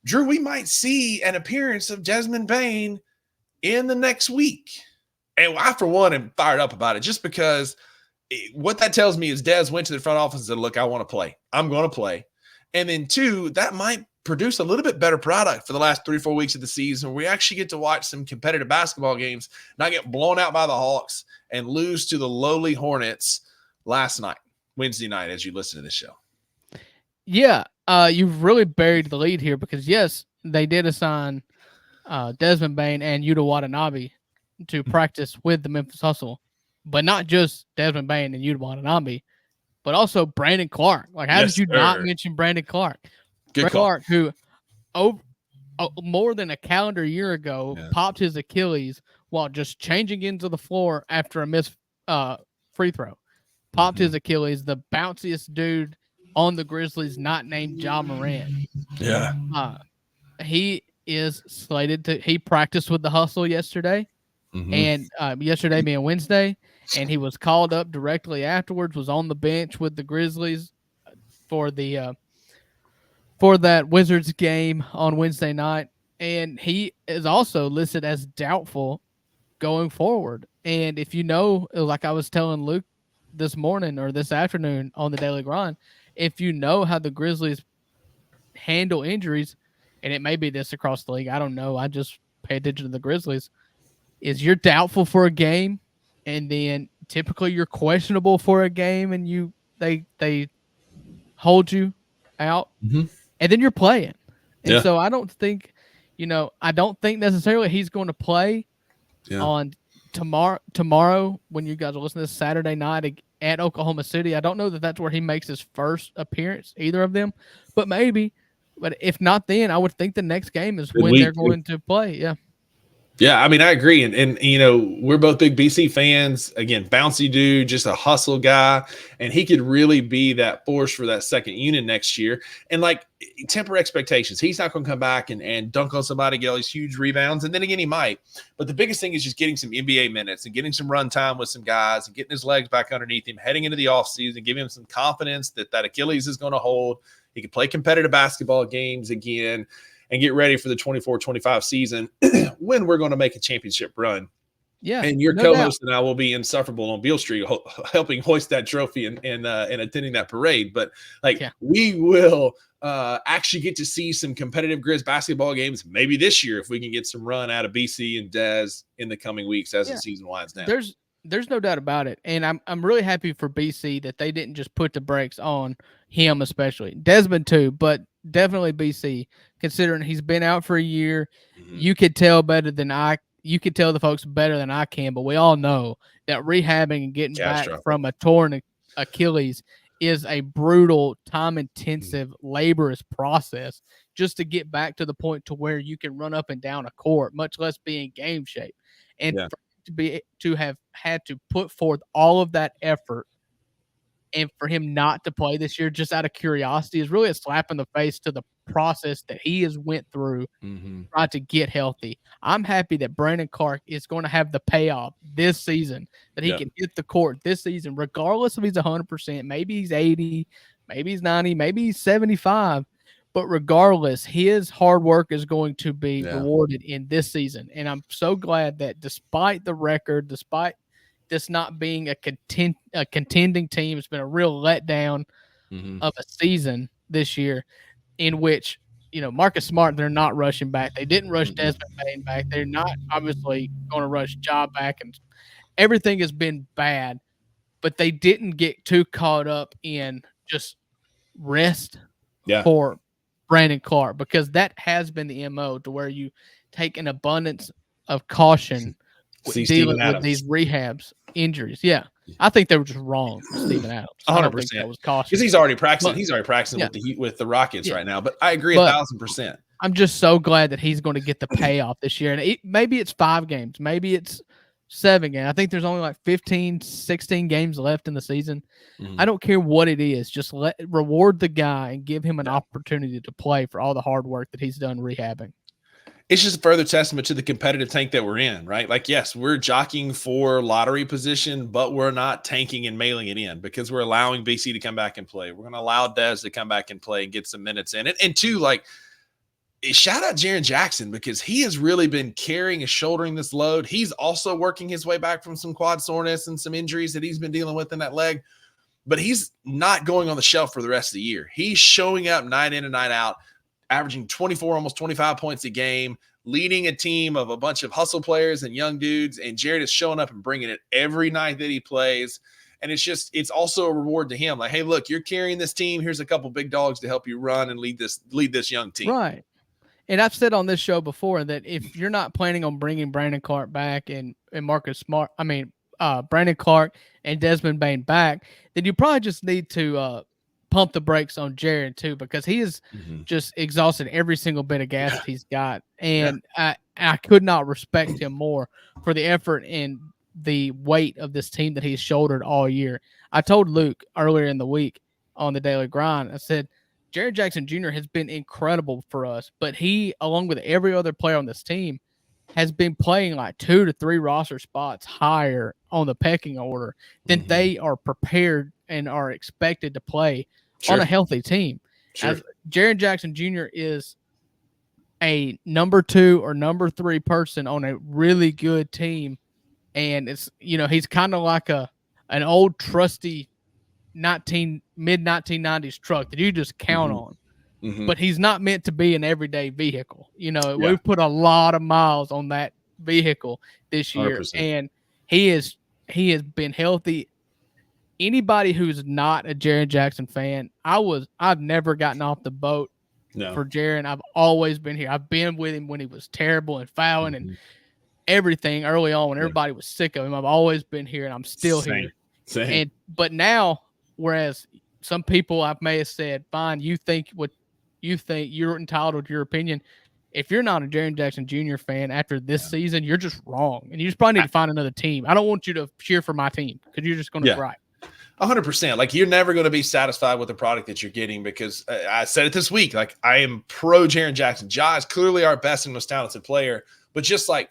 Drew, we might see an appearance of Desmond Bane in the next week. And I, for one, am fired up about it just because what that tells me is Des went to the front office and said, look, I want to play. I'm going to play. And then 2, that might produce a little bit better product for the last 3 or 4 weeks of the season, where we actually get to watch some competitive basketball games, not get blown out by the Hawks and lose to the lowly Hornets Wednesday night, as you listen to this show. Yeah. You've really buried the lead here because yes, they did assign Desmond Bain and Yuta Watanabe to practice with the Memphis Hustle, but not just Desmond Bain and Yuta Watanabe, but also Brandon Clark. Like, how did you not mention Brandon Clark? Good call. Clark, who more than a calendar year ago popped his Achilles while just changing into the floor after a missed free throw. Popped his Achilles, the bounciest dude on the Grizzlies, not named Ja Morant. Yeah. He is slated to – he practiced with the Hustle yesterday, and yesterday being Wednesday, and he was called up directly afterwards, was on the bench with the Grizzlies for the for that Wizards game on Wednesday night, and he is also listed as doubtful going forward. And if you know, like I was telling Luke this morning or this afternoon on the Daily Grind, if you know how the Grizzlies handle injuries, and it may be this across the league, I don't know, I just pay attention to the Grizzlies, is you're doubtful for a game, and then typically you're questionable for a game, and they hold you out, and then you're playing. And so I don't think necessarily he's going to play on tomorrow when you guys are listening to this Saturday night at Oklahoma City. I don't know that that's where he makes his first appearance, either of them, but maybe. But if not, then I would think the next game is when they're going to play. Yeah. Yeah, I mean, I agree. And you know, we're both big BC fans. Again, bouncy dude, just a hustle guy. And he could really be that force for that second unit next year. And like, temper expectations. He's not going to come back and dunk on somebody, get all these huge rebounds. And then again, he might. But the biggest thing is just getting some NBA minutes and getting some run time with some guys and getting his legs back underneath him, heading into the offseason, giving him some confidence that Achilles is going to hold. He can play competitive basketball games again and get ready for the 24-25 season when we're going to make a championship run. Yeah. And your co-host and I will be insufferable on Beale Street helping hoist that trophy and attending that parade. But we will actually get to see some competitive Grizz basketball games maybe this year if we can get some run out of BC and Dez in the coming weeks as the season winds down. There's no doubt about it. And I'm really happy for BC that they didn't just put the brakes on him, especially Desmond too, but definitely BC, considering he's been out for a year. You could tell you could tell the folks better than I can, but we all know that rehabbing and getting back from a torn Achilles is a brutal, time-intensive, laborious process just to get back to the point to where you can run up and down a court, much less be in game shape. And to have had to put forth all of that effort and for him not to play this year just out of curiosity is really a slap in the face to the process that he has went through trying to get healthy. I'm happy that Brandon Clark is going to have the payoff this season, that he can hit the court this season, regardless if he's 100%, maybe he's 80, maybe he's 90, maybe he's 75. But regardless, his hard work is going to be rewarded in this season. And I'm so glad that despite the record, despite this not being a contending team, it's been a real letdown of a season this year in which, Marcus Smart, they're not rushing back. They didn't rush Desmond Bain back. They're not obviously going to rush Ja back. And everything has been bad, but they didn't get too caught up in just rest for Brandon Clark, because that has been the MO, to where you take an abundance of caution dealing with these rehabs injuries. Yeah. I think they were just wrong, Steven Adams. 100%. That was cautious. Because he's already practicing. He's already practicing with the Rockets right now. But I agree 1,000%. I'm just so glad that he's going to get the payoff this year. And maybe it's 5 games. Maybe it's 7 games. I think there's only like 15, 16 games left in the season. I don't care what it is. Just reward the guy and give him an opportunity to play for all the hard work that he's done rehabbing. It's just a further testament to the competitive tank that we're in, right? Like, yes, we're jockeying for lottery position, but we're not tanking and mailing it in because we're allowing BC to come back and play. We're going to allow Dez to come back and play and get some minutes in it. And two, shout out Jaren Jackson, because he has really been carrying and shouldering this load. He's also working his way back from some quad soreness and some injuries that he's been dealing with in that leg, but he's not going on the shelf for the rest of the year. He's showing up night in and night out, averaging 24, almost 25 points a game, leading a team of a bunch of hustle players and young dudes. And Jared is showing up and bringing it every night that he plays. And it's also a reward to him. Like, hey, look, you're carrying this team. Here's a couple big dogs to help you run and lead this young team. Right. And I've said on this show before that if you're not planning on bringing Brandon Clark back and Marcus Smart, Brandon Clark and Desmond Bain back, then you probably just need to pump the brakes on Jaron too, because he is just exhausted every single bit of gas that he's got. And I could not respect him more for the effort and the weight of this team that he's shouldered all year. I told Luke earlier in the week on the Daily Grind, I said, Jaren Jackson Jr. has been incredible for us, but he, along with every other player on this team, has been playing like 2 to 3 roster spots higher on the pecking order than they are prepared and are expected to play on a healthy team. As Jaren Jackson Jr. is a number 2 or number 3 person on a really good team, and it's he's kind of like an old trusty mid 1990s truck that you just count on. But he's not meant to be an everyday vehicle. We've put a lot of miles on that vehicle this year, 100%. And he has been healthy. Anybody who's not a Jaren Jackson fan, I've never gotten off the boat for Jaren. I've always been here. I've been with him when he was terrible and fouling and everything early on when everybody was sick of him. I've always been here, and I'm still here. Same. But now, whereas some people I may have said, fine, you think what you think, you're entitled to your opinion. If you're not a Jaren Jackson Jr. fan after this season, you're just wrong. And you just probably need to find another team. I don't want you to cheer for my team because you're just going to gripe. 100%. Like, you're never going to be satisfied with the product that you're getting, because I said it this week. Like, I am pro Jaren Jackson. Ja is clearly our best and most talented player, but just like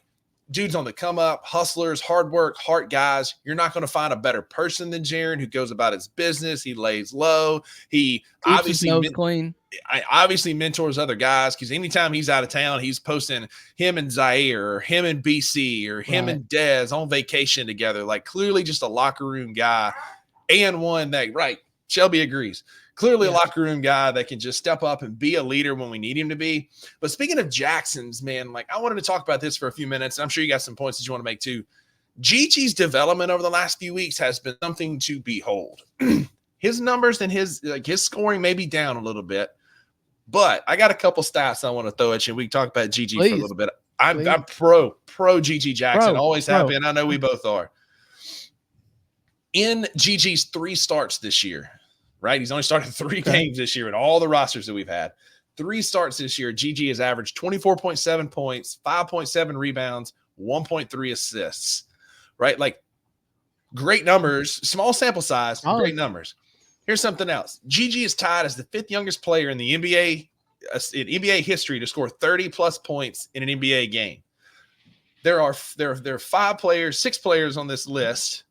dudes on the come up, hustlers, hard work, heart guys, you're not going to find a better person than Jaren, who goes about his business. He lays low. He obviously mentors other guys, because anytime he's out of town, he's posting him and Zaire or him and BC or him and Dez on vacation together. Like, clearly just a locker room guy, and one that, Shelby agrees, clearly a locker room guy that can just step up and be a leader when we need him to be. But speaking of Jackson's, man, like, I wanted to talk about this for a few minutes. I'm sure you got some points that you want to make too. Gigi's development over the last few weeks has been something to behold. His numbers and his scoring may be down a little bit, but I got a couple stats I want to throw at you. We can talk about Gigi for a little bit. I'm pro Gigi Jackson. Always have been. I know we both are. In Gigi's 3 starts this year, right? He's only started 3 games this year in all the rosters that we've had. 3 starts this year, Gigi has averaged 24.7 points, 5.7 rebounds, 1.3 assists, right? Like, great numbers, small sample size, great numbers. Here's something else. Gigi is tied as the 5th youngest player in the NBA history to score 30-plus points in an NBA game. There are 6 players on this list.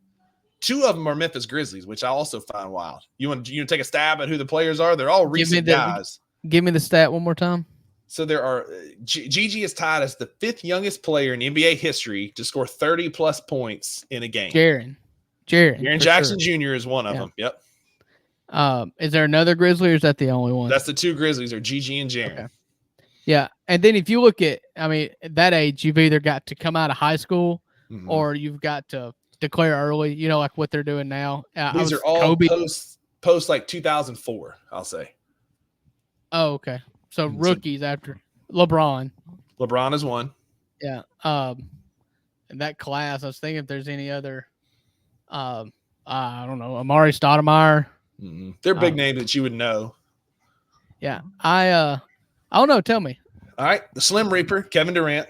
2 of them are Memphis Grizzlies, which I also find wild. You want to take a stab at who the players are? They're all recent guys. Give me the stat one more time. So there are Gigi is tied as the 5th youngest player in NBA history to score 30-plus points in a game. Jaren Jackson Jr. is one of them. Yep. Is there another Grizzly, or is that the only one? That's the 2 Grizzlies, are Gigi and Jaren. Okay. Yeah, and then if you look at, at that age, you've either got to come out of high school or you've got to declare early, like what they're doing now. These are all post like 2004, I'll say. Oh, okay. So rookies after LeBron. LeBron is one. Yeah. In that class, I was thinking if there's any other, I don't know, Amari Stoudemire. They're big names that you would know. Yeah. I don't know. Tell me. All right. The Slim Reaper, Kevin Durant,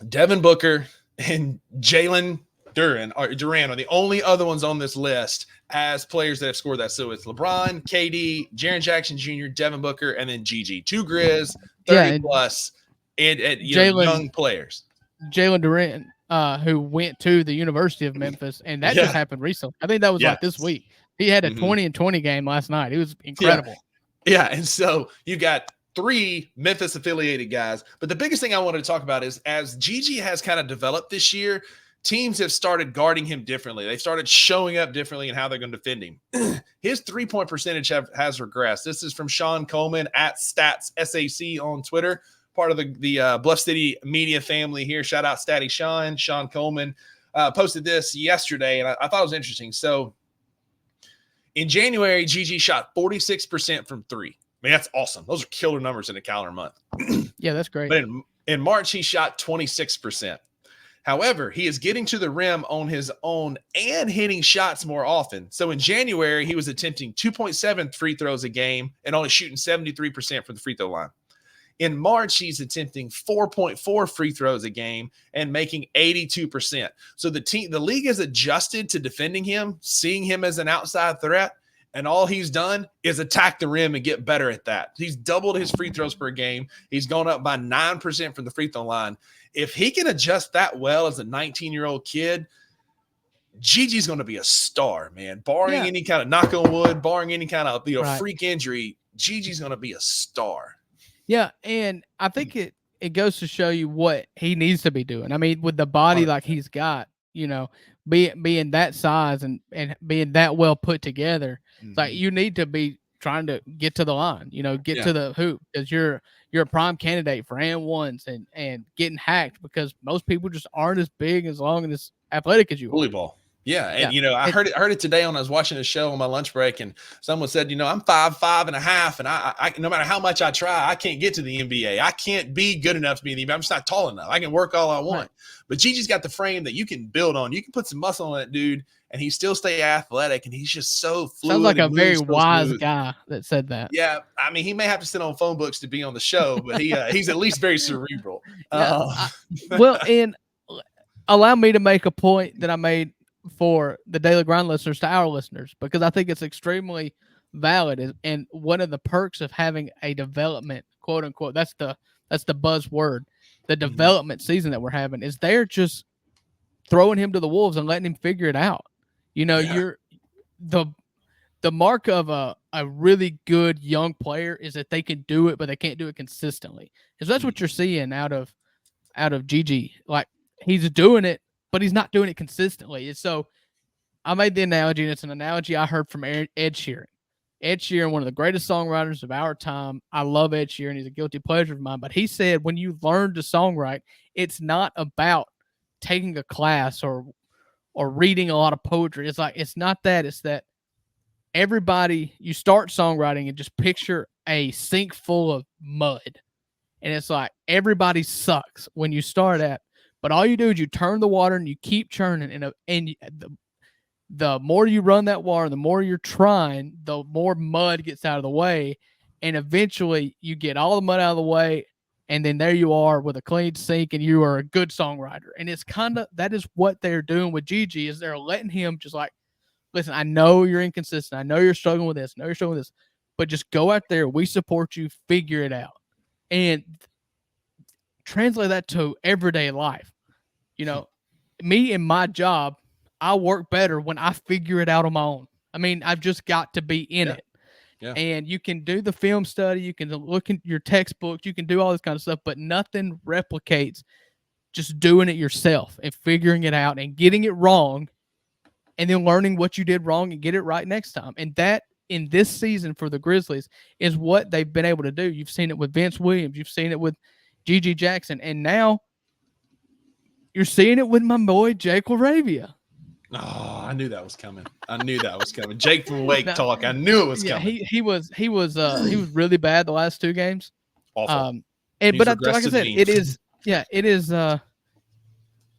Devin Booker, and Jalen Duran are the only other ones on this list as players that have scored that. So it's LeBron, KD, Jaren Jackson Jr., Devin Booker, and then Gigi. 2 Grizz, 30-plus, and young players. Jalen Duran, who went to the University of Memphis, and that just happened recently. I think that was like this week. He had a 20-20 game last night. It was incredible. Yeah, and so you got 3 Memphis-affiliated guys. But the biggest thing I wanted to talk about is, as Gigi has kind of developed this year, teams have started guarding him differently. They started showing up differently in how they're going to defend him. His 3-point percentage has regressed. This is from Sean Coleman at Stats SAC on Twitter, part of the Bluff City media family here. Shout out Statty Sean Coleman posted this yesterday, and I thought it was interesting. So In January, Gigi shot 46% from three. I mean, that's awesome. Those are killer numbers in a calendar month. Yeah, that's great. But in March, he shot 26%. However, he is getting to the rim on his own and hitting shots more often. So in January, he was attempting 2.7 free throws a game and only shooting 73% from the free throw line. In March, he's attempting 4.4 free throws a game and making 82%. So the league has adjusted to defending him, seeing him as an outside threat, and all he's done is attack the rim and get better at that. He's doubled his free throws per game. He's gone up by 9% from the free throw line. If he can adjust that well as a 19-year-old kid, Gigi's going to be a star, man. Barring any kind of knock on wood, barring any kind of freak injury, Gigi's going to be a star. Yeah, and I think it goes to show you what he needs to be doing. I mean, with the body like he's got, being that size and being that well put together, it's like you need to be trying to get to the line, get to the hoop, because you're a prime candidate for and ones and getting hacked, because most people just aren't as big, as long and as athletic as you are. Bully ball. Yeah. And, I heard it today when I was watching a show on my lunch break, and someone said, I'm 5'5" and a half, and I no matter how much I try, I can't get to the NBA. I can't be good enough to be in the NBA. I'm just not tall enough. I can work all I want. Right. But Gigi's got the frame that you can build on. You can put some muscle on that dude, and he still stay athletic, and he's just so fluid. Sounds like a very wise guy that said that. Yeah. I mean, he may have to sit on phone books to be on the show, but he's at least very cerebral. Well, and allow me to make a point that I made for the Daily Grind listeners to our listeners, because I think it's extremely valid. And one of the perks of having a development, quote unquote, that's the buzzword, the development season that we're having, is they're just throwing him to the wolves and letting him figure it out. You're the mark of a really good young player is that they can do it, but they can't do it consistently. Because that's what you're seeing out of Gigi. Like, he's doing it, but he's not doing it consistently. And so I made the analogy, and it's an analogy I heard from Ed Sheeran. Ed Sheeran, one of the greatest songwriters of our time. I love Ed Sheeran. He's a guilty pleasure of mine. But he said, when you learn to songwrite, it's not about taking a class or reading a lot of poetry. It's not that. It's that you start songwriting and just picture a sink full of mud. And it's like everybody sucks when you start at. But all you do is you turn the water and you keep churning, and the more you run that water, the more you're trying, the more mud gets out of the way, and eventually you get all the mud out of the way, and then there you are with a clean sink, and you are a good songwriter. And it's that is what they're doing with Gigi, is they're letting him just like, listen, I know you're inconsistent, I know you're struggling with this, but just go out there, we support you, figure it out, and translate that to everyday life. Me and my job, I work better when I figure it out on my own. I mean, I've just got to be in it. Yeah. And you can do the film study, you can look at your textbooks, you can do all this kind of stuff, but nothing replicates just doing it yourself and figuring it out and getting it wrong and then learning what you did wrong and get it right next time. And that, in this season for the Grizzlies, is what they've been able to do. You've seen it with Vince Williams, you've seen it with Gigi Jackson, and now you're seeing it with my boy Jake LaRavia. Oh, I knew that was coming. Jake from Wake Talk. I knew it was coming. He was really bad the last two games. Awful. But like I said, it is.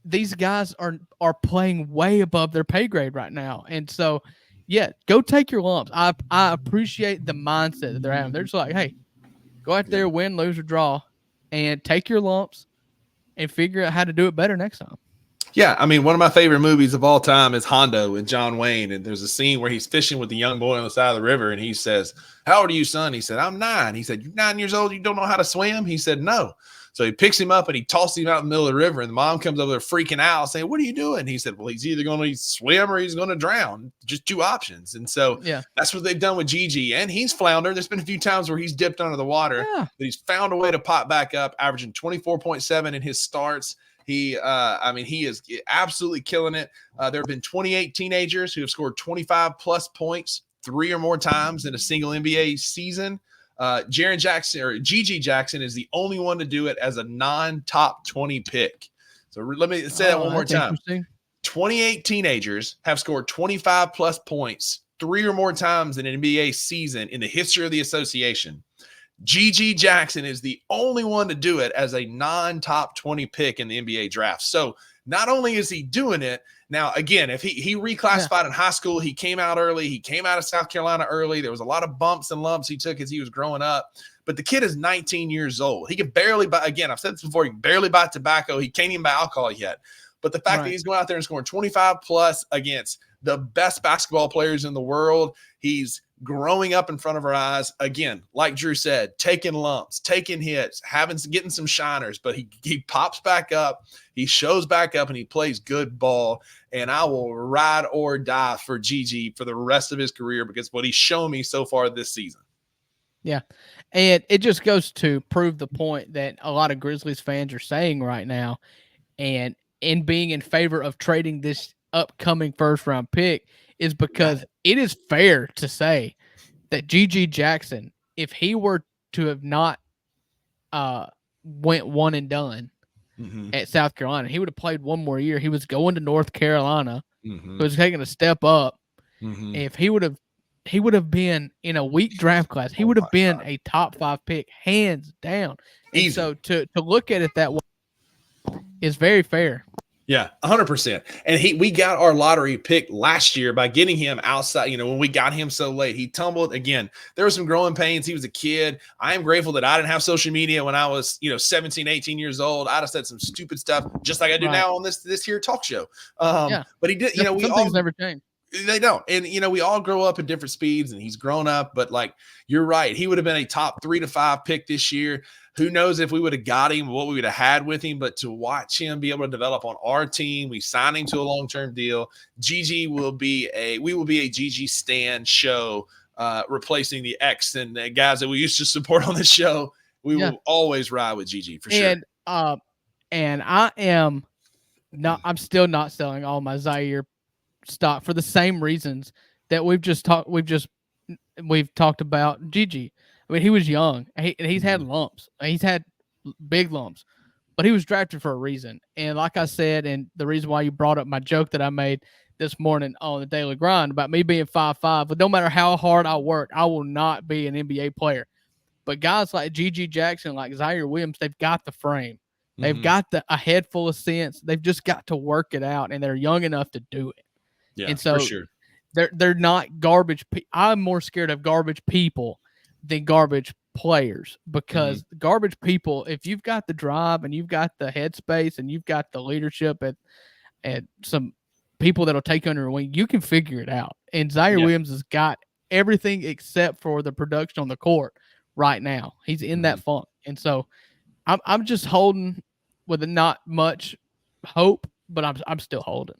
These guys are playing way above their pay grade right now, and so go take your lumps. I appreciate the mindset that they're having. They're just like, hey, go out there, win, lose, or draw, and take your lumps and figure out how to do it better next time. Yeah, I mean, one of my favorite movies of all time is Hondo and John Wayne. And there's a scene where he's fishing with the young boy on the side of the river, and he says, "How old are you, son?" He said, "I'm 9." He said, "You're 9 years old? You don't know how to swim?" He said, "No." So he picks him up and he tosses him out in the middle of the river. And the mom comes over there freaking out, saying, "What are you doing?" He said, "Well, he's either going to swim or he's going to drown. Just two options." And so that's what they've done with Gigi. And he's floundered. There's been a few times where he's dipped under the water, but he's found a way to pop back up, averaging 24.7 in his starts. He is absolutely killing it. There have been 28 teenagers who have scored 25 plus points 3 or more times in a single NBA season. Gigi Jackson is the only one to do it as a non-top 20 pick. So let me say that one more time. 28 teenagers have scored 25 plus points 3 or more times in an NBA season in the history of the association. G.G. Jackson is the only one to do it as a non-top 20 pick in the NBA draft. So not only is he doing it, now, again, if he reclassified in high school, he came out early. He came out of South Carolina early. There was a lot of bumps and lumps he took as he was growing up. But the kid is 19 years old. He can barely buy, again, I've said this before, he can barely buy tobacco. He can't even buy alcohol yet. But the fact that he's going out there and scoring 25 plus against the best basketball players in the world, he's growing up in front of our eyes. Again, like Drew said, taking lumps, taking hits, getting some shiners, but he pops back up, he shows back up, and he plays good ball. And I will ride or die for Gigi for the rest of his career because what he's shown me so far this season. Yeah. And it just goes to prove the point that a lot of Grizzlies fans are saying right now, and in being in favor of trading this upcoming first-round pick is because it is fair to say that G.G. Jackson, if he were to have not went one and done at South Carolina, he would have played one more year. He was going to North Carolina. He was taking a step up. If he would have been in a weak draft class, he would have been a top 5 pick, hands down. And so to look at it that way is very fair. Yeah, 100%. And we got our lottery pick last year by getting him outside. When we got him so late, he tumbled again. There were some growing pains. He was a kid. I am grateful that I didn't have social media when I was, 17, 18 years old. I'd have said some stupid stuff just like I do now on this here talk show. But he did, we some all things never change. They don't. And, we all grow up at different speeds and he's grown up, but you're right. He would have been a top 3 to 5 pick this year. Who knows if we would have got him, what we would have had with him, but to watch him be able to develop on our team, we signed him to a long-term deal. We will be a GG Stan show, replacing the X and the guys that we used to support on the show. We will always ride with GG for sure. And I'm still not selling all my Zaire stock for the same reasons that we've talked about GG. I mean, he was young. He's had lumps. He's had big lumps, but he was drafted for a reason. And like I said, and the reason why you brought up my joke that I made this morning on the Daily Grind about me being 5'5", but no matter how hard I work, I will not be an NBA player. But guys like G.G. Jackson, like Zaire Williams, they've got the frame. They've got a head full of sense. They've just got to work it out, and they're young enough to do it. Yeah, and so for sure. They're not garbage. I'm more scared of garbage people than garbage players, because garbage people, if you've got the drive and you've got the headspace and you've got the leadership and some people that'll take under your wing, you can figure it out. And Zaire Williams has got everything except for the production on the court right now. He's in that funk. And so I'm just holding with not much hope, but I'm still holding.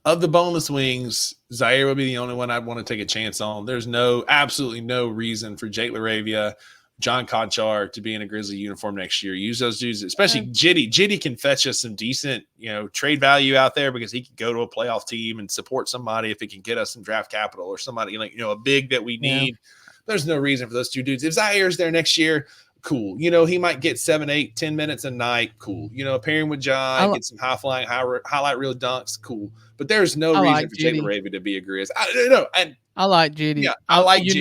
Of the boneless wings, Zaire would be the only one I'd want to take a chance on. There's absolutely no reason for Jake LaRavia, John Conchar to be in a Grizzly uniform next year. Use those dudes, especially Jitty. Jitty can fetch us some decent, trade value out there because he can go to a playoff team and support somebody if it can get us some draft capital or somebody a big that we need. There's no reason for those two dudes. If Zaire's there next year, cool. He might get 7, 8, 10 minutes a night. Cool. Pairing with John, get some high-flying, highlight reel dunks. Cool. But there's no reason for Jake LaRavia to be a Grizz. I like Jitty. Yeah, I like Jitty.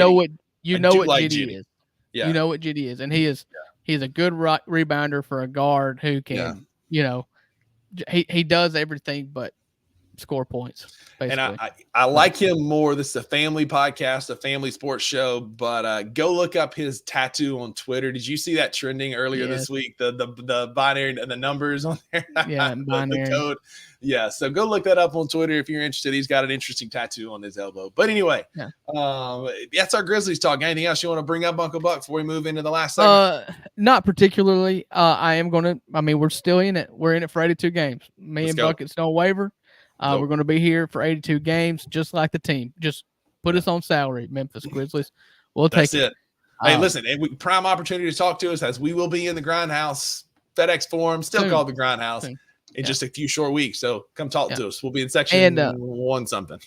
You know what Jitty is. Yeah. You know what Jitty is. And he's a good rebounder for a guard who can, he does everything but score points. Basically. And I like him more. This is a family podcast, a family sports show, but go look up his tattoo on Twitter. Did you see that trending earlier this week? The binary and the numbers on there. Yeah, binary. The code. Yeah, so go look that up on Twitter if you're interested. He's got an interesting tattoo on his elbow. But anyway, that's our Grizzlies talk. Anything else you want to bring up, Uncle Buck, before we move into the last segment? Not particularly. We're still in it. We're in it for 82 games. Me and Buckets don't waver. We're going to be here for 82 games, just like the team. Just put us on salary, Memphis Grizzlies. We'll take it. Hey, listen, prime opportunity to talk to us, as we will be in the Grindhouse, FedEx Forum, still called the Grindhouse, in just a few short weeks. So come talk to us. We'll be in section 1 something.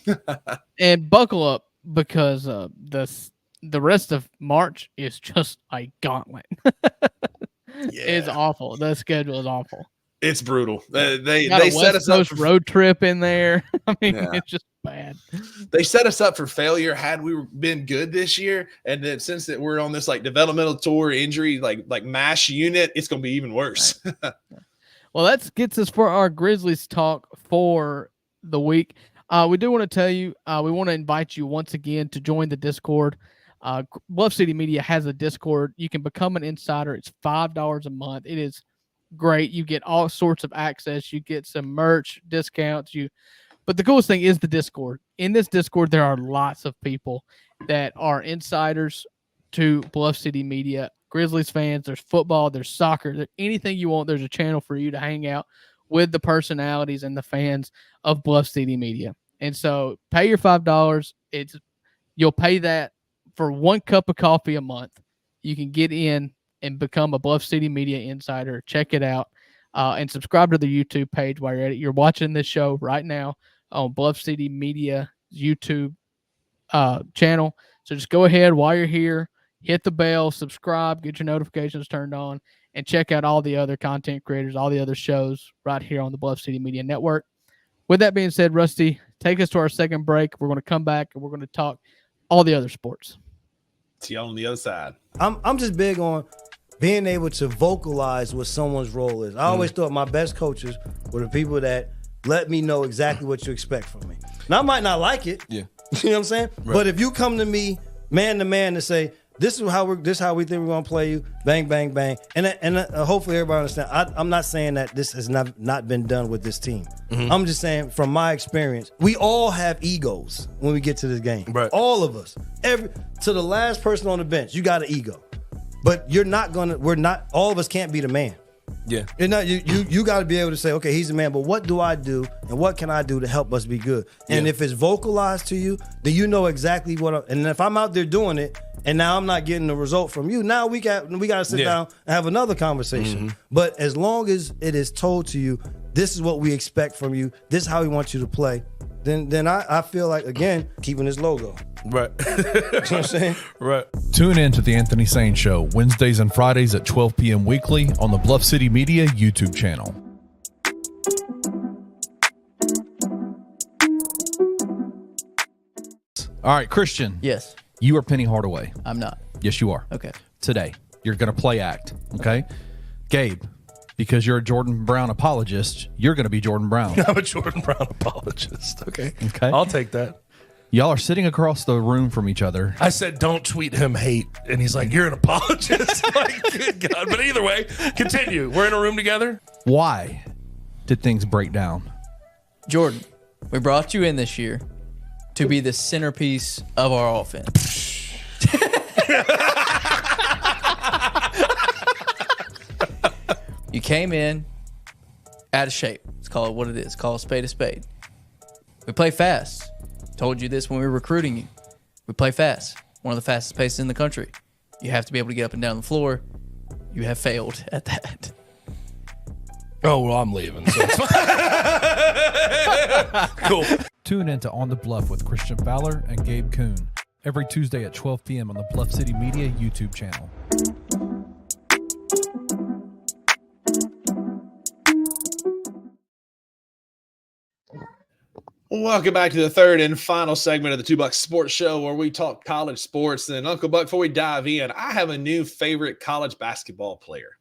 And buckle up, because the rest of March is just a gauntlet. It's awful. The schedule is awful. It's brutal. They Got a set West us up Coast for road trip in there. I mean, Yeah. it's just bad. They set us up for failure had we been good this year, and then since that we're on this like developmental tour injury like MASH unit, it's going to be even worse. Right. Well, that gets us for our Grizzlies talk for the week. We do want to tell you, we want to invite you once again to join the Discord. Bluff City Media has a Discord. You can become an insider. It's $5 a month. It is great. You get all sorts of access. You get some merch discounts. But the coolest thing is the Discord. In this Discord, there are lots of people that are insiders to Bluff City Media. Grizzlies fans, there's football, there's soccer, there's anything you want. There's a channel for you to hang out with the personalities and the fans of Bluff City Media. And so pay your $5. You'll pay that for 1 cup of coffee a month. You can get in and become a Bluff City Media insider. Check it out and subscribe to the YouTube page while you're at it. You're watching this show right now on Bluff City Media YouTube channel. So just go ahead while you're here, hit the bell, subscribe, get your notifications turned on, and check out all the other content creators, all the other shows right here on the Bluff City Media Network. With that being said, Rusty, take us to our second break. We're going to come back and we're going to talk all the other sports. See y'all on the other side. I'm just big on being able to vocalize what someone's role is. I always thought my best coaches were the people that let me know exactly what you expect from me. Now, I might not like it. Yeah. You know what I'm saying? Right. But if you come to me man to man to say, this is how we think we're gonna play you, bang, bang, bang, and hopefully everybody understand. I'm not saying that this has not been done with this team. Mm-hmm. I'm just saying from my experience, we all have egos when we get to this game. Right. All of us, to the last person on the bench, you got an ego, but all of us can't be the man. Yeah. You got to be able to say, okay, he's the man, but what do I do and what can I do to help us be good? And if it's vocalized to you, then you know exactly and if I'm out there doing it and now I'm not getting the result from you, now we got to sit down and have another conversation. Mm-hmm. But as long as it is told to you, this is what we expect from you, this is how we want you to play, then I feel like, again, keeping this logo. Right. You know what I'm saying? Right. Tune in to The Anthony Sane Show, Wednesdays and Fridays at 12 p.m. weekly on the Bluff City Media YouTube channel. All right, Christian. Yes, You are Penny Hardaway. I'm not. Yes, you are. Okay. Today, you're going to play act, okay? Gabe, because you're a Jordan Brown apologist, you're going to be Jordan Brown. I'm a Jordan Brown apologist. Okay. Okay. I'll take that. Y'all are sitting across the room from each other. I said, don't tweet him hate. And he's like, you're an apologist. Like, good God. But either way, continue. We're in a room together. Why did things break down? Jordan, we brought you in this year to be the centerpiece of our offense. You came in out of shape. Let's call it what it is. Call a spade a spade. We play fast. Told you this when we were recruiting you. We play fast. One of the fastest paces in the country. You have to be able to get up and down the floor. You have failed at that. Oh, well, I'm leaving. So it's fine. Cool. Tune in to On the Bluff with Christian Fowler and Gabe Kuhn every Tuesday at 12 p.m. on the Bluff City Media YouTube channel. Welcome back to the third and final segment of the $2 Sports Show, where we talk college sports. And Uncle Buck, before we dive in, I have a new favorite college basketball player.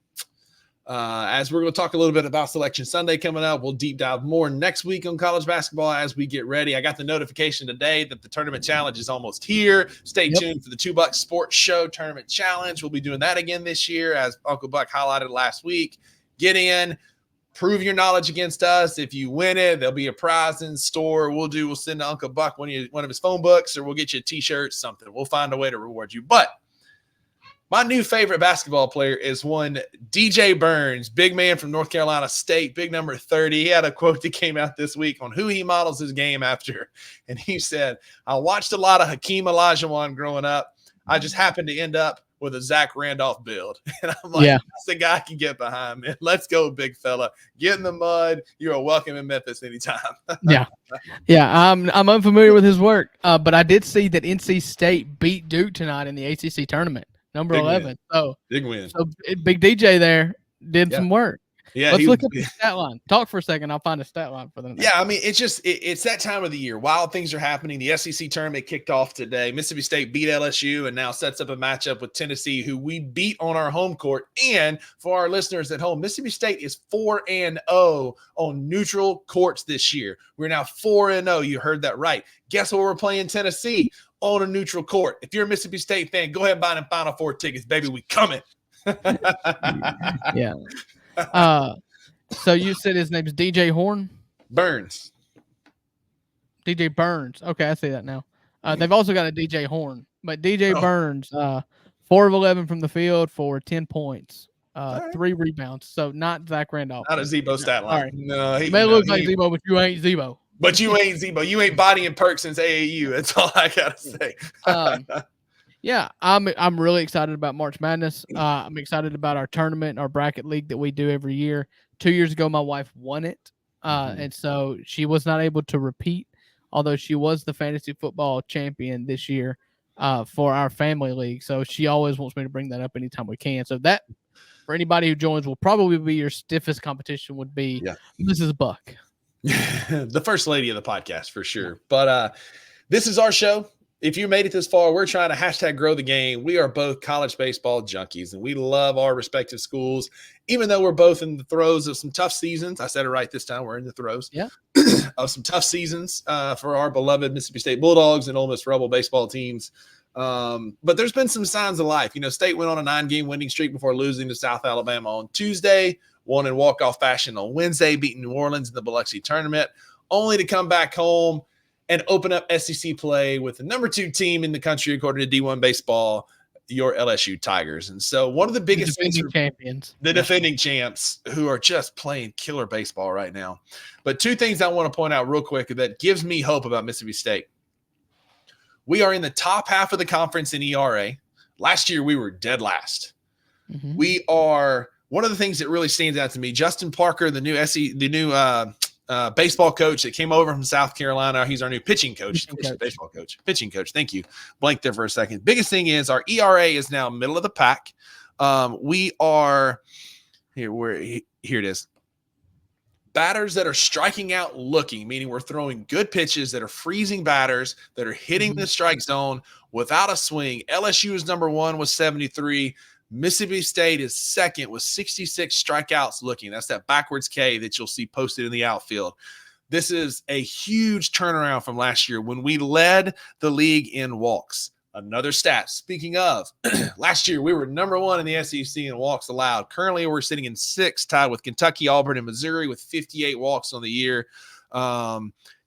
As we're going to talk a little bit about Selection Sunday coming up, we'll deep dive more next week on college basketball as we get ready. I got the notification today that the tournament challenge is almost here. Stay tuned for the $2 Sports Show tournament challenge. We'll be doing that again this year, as Uncle Buck highlighted last week. Get in. Prove your knowledge against us. If you win it, there'll be a prize in store. We'll send to Uncle Buck one of his phone books, or we'll get you a t-shirt, something. We'll find a way to reward you. But my new favorite basketball player is one DJ Burns, big man from North Carolina State, big number 30. He had a quote that came out this week on who he models his game after. And he said, I watched a lot of Hakeem Olajuwon growing up. I just happened to end up with a Zach Randolph build. And I'm like, that's the guy I can get behind, man. Let's go, big fella. Get in the mud. You are welcome in Memphis anytime. Yeah. I'm unfamiliar with his work, but I did see that NC State beat Duke tonight in the ACC tournament, number Big 11. win. So Big win. So Big DJ there did some work. Yeah, Let's look at the stat line. Talk for a second. I'll find a stat line for them. Yeah, I mean, it's that time of the year. Wild things are happening. The SEC tournament kicked off today. Mississippi State beat LSU and now sets up a matchup with Tennessee, who we beat on our home court. And for our listeners at home, Mississippi State is 4-0 on neutral courts this year. We're now 4-0. You heard that right. Guess what? We're playing Tennessee on a neutral court. If you're a Mississippi State fan, go ahead and buy them Final Four tickets, baby. We coming. Yeah. So you said his name's DJ Horn? Burns. DJ Burns. Okay, I see that now. They've also got a DJ Horn, but DJ Burns, 4 of 11 from the field for 10 points, 3 rebounds. So not Zach Randolph. Not a Zebo stat line. Right. No, he may look like Zebo, but you ain't Zebo. But you ain't Zebo. You ain't Body and Perk since AAU. That's all I gotta say. Yeah, I'm really excited about March Madness. I'm excited about our tournament, our bracket league that we do every year. 2 years ago, my wife won it, and so she was not able to repeat, although she was the fantasy football champion this year for our family league. So she always wants me to bring that up anytime we can. So that, for anybody who joins, will probably be your stiffest competition would be Mrs. Buck. The first lady of the podcast for sure. But this is our show. If you made it this far, we're trying to hashtag grow the game. We are both college baseball junkies, and we love our respective schools, even though we're both in the throes of some tough seasons. I said it right this time. We're in the throes of some tough seasons for our beloved Mississippi State Bulldogs and Ole Miss Rebel baseball teams. But there's been some signs of life. You know, State went on a 9-game winning streak before losing to South Alabama on Tuesday, won in walk-off fashion on Wednesday, beating New Orleans in the Biloxi tournament, only to come back home and open up SEC play with the number 2 team in the country, according to D1 Baseball, your LSU Tigers. And so one of the biggest defending champs who are just playing killer baseball right now. But 2 things I want to point out real quick that gives me hope about Mississippi State. We are in the top half of the conference in ERA. Last year, we were dead last. Mm-hmm. We are – one of the things that really stands out to me, Justin Parker, the new baseball coach that came over from South Carolina. He's our new pitching coach. Baseball coach. Pitching coach. Thank you. Blank there for a second. Biggest thing is our ERA is now middle of the pack. We are here it is. Batters that are striking out looking, meaning we're throwing good pitches that are freezing batters that are hitting the strike zone without a swing. LSU is number 1 with 73. Mississippi State is second with 66 strikeouts looking. That's that backwards K that you'll see posted in the outfield. This is a huge turnaround from last year when we led the league in walks. Another stat. Speaking of, last year we were number 1 in the SEC in walks allowed. Currently we're sitting in 6th, tied with Kentucky, Auburn, and Missouri with 58 walks on the year.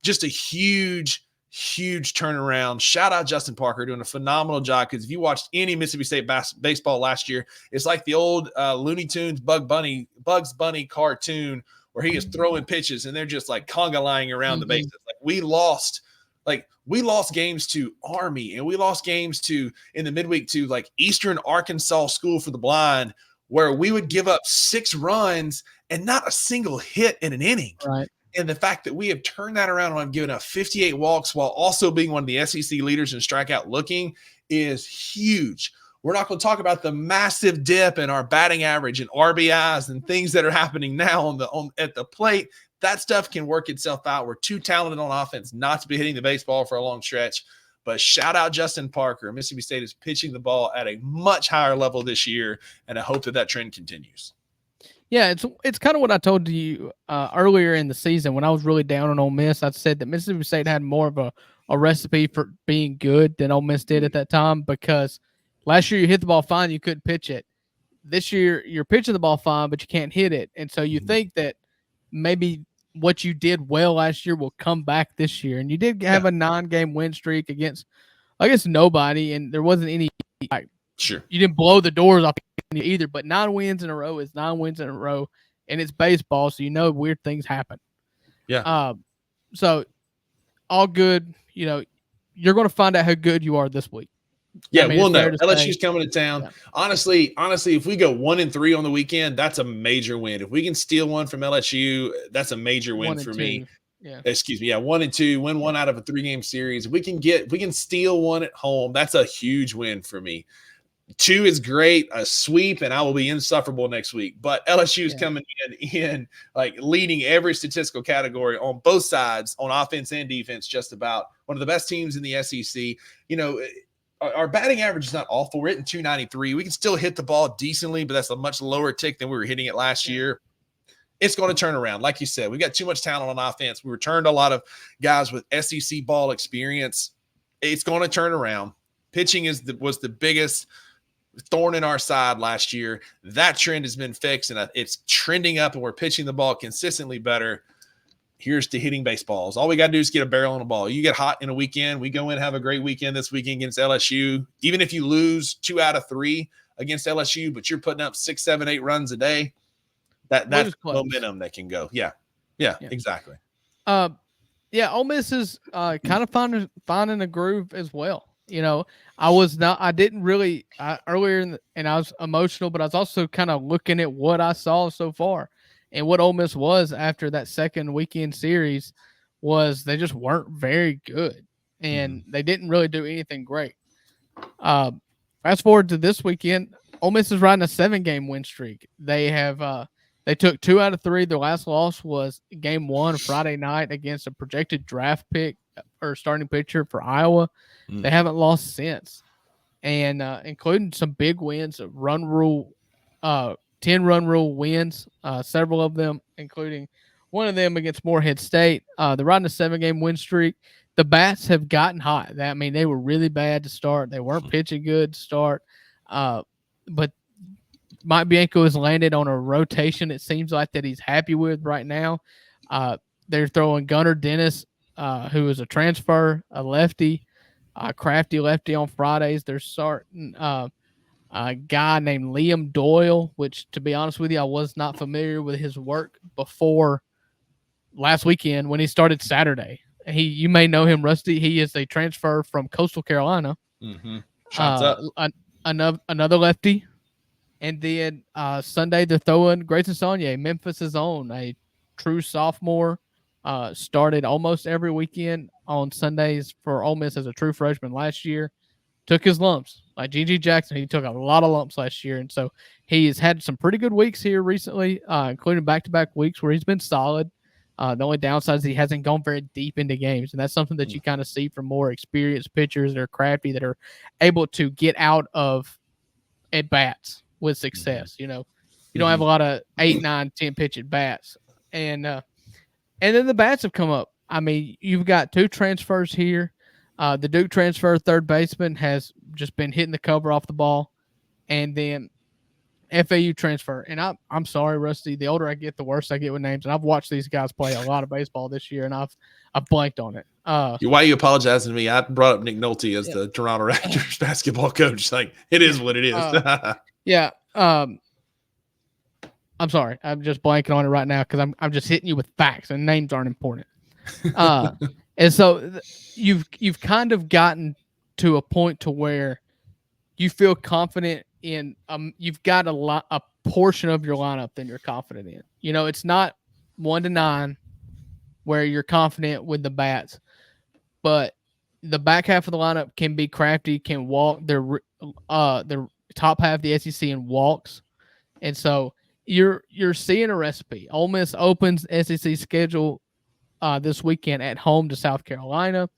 Just a huge turnaround. Shout out Justin Parker doing a phenomenal job, because if you watched any Mississippi State baseball last year, it's like the old Looney Tunes Bugs Bunny cartoon where he is throwing pitches and they're just like conga lying around the bases. Like we lost games to Army, and we lost games to in the midweek to like Eastern Arkansas School for the Blind, where we would give up 6 runs and not a single hit in an inning. Right. And the fact that we have turned that around and giving up 58 walks while also being one of the SEC leaders in strikeout looking is huge. We're not going to talk about the massive dip in our batting average and RBIs and things that are happening now at the plate. That stuff can work itself out. We're too talented on offense not to be hitting the baseball for a long stretch. But shout out Justin Parker. Mississippi State is pitching the ball at a much higher level this year, and I hope that trend continues. Yeah, it's kind of what I told you earlier in the season when I was really down on Ole Miss. I said that Mississippi State had more of a recipe for being good than Ole Miss did at that time, because last year you hit the ball fine, you couldn't pitch it. This year you're pitching the ball fine, but you can't hit it. And so you think that maybe what you did well last year will come back this year. And you did have a 9-game win streak against, I guess, nobody, and there wasn't any Sure. You didn't blow the doors off either, but 9 wins in a row is 9 wins in a row, and it's baseball, so weird things happen. Yeah. So all good. You know, you're going to find out how good you are this week. Yeah, we'll know. LSU's coming to town. Yeah. Honestly, if we go 1-3 on the weekend, that's a major win. If we can steal one from LSU, that's a major win for me. Yeah. Excuse me. Yeah, 1-2, win one out of a 3-game series. If we can steal one at home, that's a huge win for me. 2 is great, a sweep, and I will be insufferable next week. But LSU is coming in like leading every statistical category on both sides, on offense and defense, just about one of the best teams in the SEC. You know, our batting average is not awful. We're hitting 293. We can still hit the ball decently, but that's a much lower tick than we were hitting it last year. It's going to turn around. Like you said, we got too much talent on offense. We returned a lot of guys with SEC ball experience. It's going to turn around. Pitching was the biggest thorn in our side last year. That trend has been fixed, and it's trending up, and we're pitching the ball consistently better. Here's to hitting baseballs. All we got to do is get a barrel on the ball. You get hot in a weekend. We go in, have a great weekend this weekend against LSU. Even if you lose 2 out of 3 against LSU, but you're putting up 6, 7, 8 runs a day, that's momentum that can go. Yeah, exactly. Ole Miss is kind of finding a groove as well. You know, I didn't really earlier and I was emotional, but I was also kind of looking at what I saw so far, and what Ole Miss was after that second weekend series was they just weren't very good, and they didn't really do anything great. Fast forward to this weekend, Ole Miss is riding a 7-game win streak. They have they took 2 out of 3. Their last loss was game 1 Friday night against a projected draft pick or starting pitcher for Iowa. They haven't lost since, and including some big wins, 10 run rule wins, several of them, including one of them against Morehead State. They're riding a 7-game win streak. The bats have gotten hot. They were really bad to start. They weren't pitching good to start, but Mike Bianco has landed on a rotation. It seems like that he's happy with right now. They're throwing Gunnar Dennis, who is a transfer, a lefty. Crafty lefty on Fridays. They're starting a guy named Liam Doyle, which, to be honest with you, I was not familiar with his work before last weekend when he started Saturday. You may know him, Rusty. He is a transfer from Coastal Carolina. Shots up. Another lefty. And then Sunday they're throwing Grayson Saunier, Memphis' own, a true sophomore. Started almost every weekend on Sundays for Ole Miss as a true freshman last year. Took his lumps. Like G.G. Jackson, he took a lot of lumps last year. And so he has had some pretty good weeks here recently, including back-to-back weeks where he's been solid. The only downside is he hasn't gone very deep into games. And that's something that you kind of see from more experienced pitchers that are crafty, that are able to get out of at-bats with success. You know, you don't have a lot of 8, 9, 10 pitch at-bats. And then the bats have come up. I mean, you've got 2 transfers here. The Duke transfer, third baseman, has just been hitting the cover off the ball. And then FAU transfer. And I'm sorry, Rusty, the older I get, the worse I get with names. And I've watched these guys play a lot of baseball this year, and I've blanked on it. Why are you apologizing to me? I brought up Nick Nolte as the Toronto Raptors basketball coach. Like, it is what it is. I'm sorry. I'm just blanking on it right now because I'm just hitting you with facts, and names aren't important. And so you've kind of gotten to a point to where you feel confident in you've got a portion of your lineup that you're confident in. You know, it's not 1 to 9 where you're confident with the bats, but the back half of the lineup can be crafty, can walk. They're top half of the SEC in walks, and so you're seeing a recipe. Ole Miss opens SEC schedule this weekend at home to South Carolina,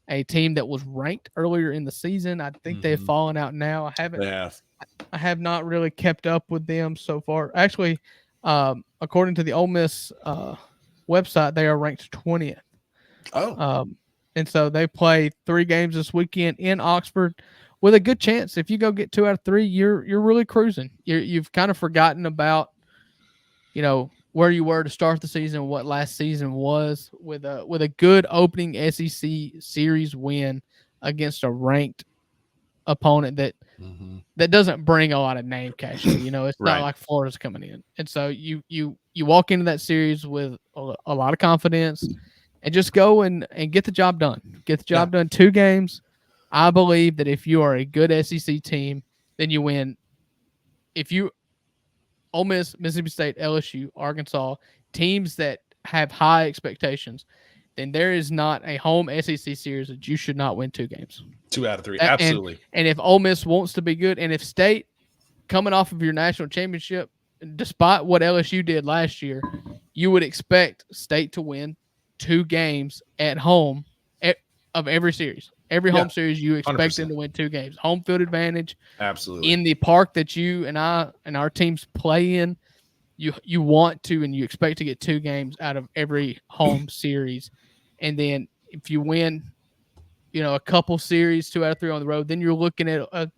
a team that was ranked earlier in the season. I think they've fallen out now. I have not really kept up with them so far. Actually, according to the Ole Miss website, they are ranked 20th. And so they play 3 games this weekend in Oxford with a good chance. If you go get 2 out of 3, you're really cruising. You've kind of forgotten about, you know, where you were to start the season, what last season was, with a good opening SEC series win against a ranked opponent that doesn't bring a lot of name cash. You know, it's not like Florida's coming in. And so you walk into that series with a lot of confidence and just go and get the job done. Get the job done. 2 games. I believe that if you are a good SEC team, then you win. If you Ole Miss, Mississippi State, LSU, Arkansas, teams that have high expectations, then there is not a home SEC series that you should not win 2 games. 2 out of 3. Absolutely. And if Ole Miss wants to be good, and if State, coming off of your national championship, despite what LSU did last year, you would expect State to win 2 games at home of every series. Every home series, you expect 100%. them to win 2 games. Home field advantage. Absolutely. In the park that you and I and our teams play in, you want to and you expect to get 2 games out of every home series. And then if you win, a couple series, 2 out of 3 on the road, then you're looking at a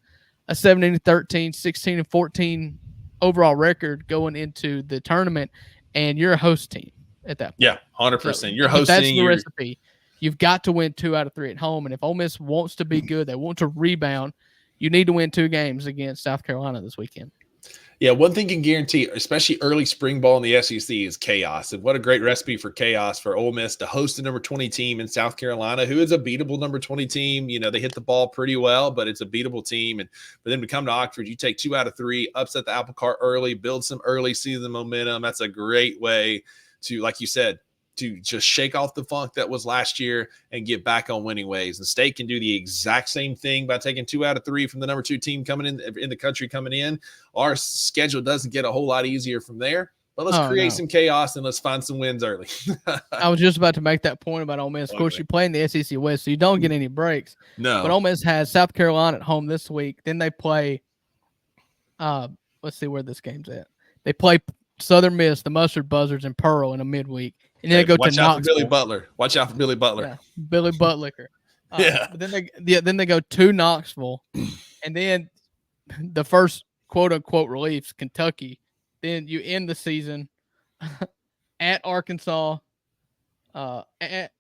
17-13, 16-14 overall record going into the tournament, and you're a host team at that point. Yeah, 100%. So, you're hosting. That's the recipe. You've got to win 2 out of 3 at home, and if Ole Miss wants to be good, they want to rebound, you need to win 2 games against South Carolina this weekend. Yeah, one thing you can guarantee, especially early spring ball in the SEC, is chaos. And what a great recipe for chaos for Ole Miss to host the number 20 team in South Carolina, who is a beatable number 20 team. They hit the ball pretty well, but it's a beatable team. And for them to come to Oxford, you take 2 out of 3, upset the apple cart early, build some early season momentum. That's a great way to, like you said, to just shake off the funk that was last year and get back on winning ways. And State can do the exact same thing by taking 2 out of 3 from the number 2 team coming in the country coming in. Our schedule doesn't get a whole lot easier from there, but let's create some chaos and let's find some wins early. I was just about to make that point about Ole Miss. Of course, you play in the SEC West, so you don't get any breaks. No. But Ole Miss has South Carolina at home this week. Then they play, let's see where this game's at. They play Southern Miss, the Mustard Buzzards, and Pearl in a midweek. And then they go to Knoxville. Watch out for Billy Butler. Watch out for Billy Butler. Yeah, Billy Butlicker. Yeah. But then they go to Knoxville, and then the first quote unquote reliefs, Kentucky. Then you end the season at Arkansas, at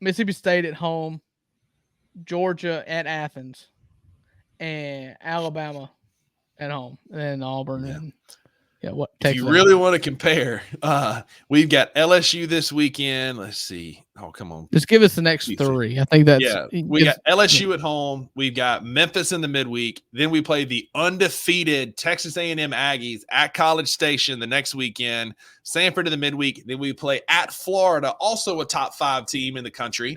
Mississippi State at home, Georgia at Athens, and Alabama at home, and then Auburn. Yeah. And what? If you really want to compare, we've got LSU this weekend. Let's see. Oh, come on. Just give us the next 3. I think that's we got LSU at home. We've got Memphis in the midweek. Then we play the undefeated Texas A&M Aggies at College Station the next weekend. Sanford in the midweek. Then we play at Florida, also a top 5 team in the country.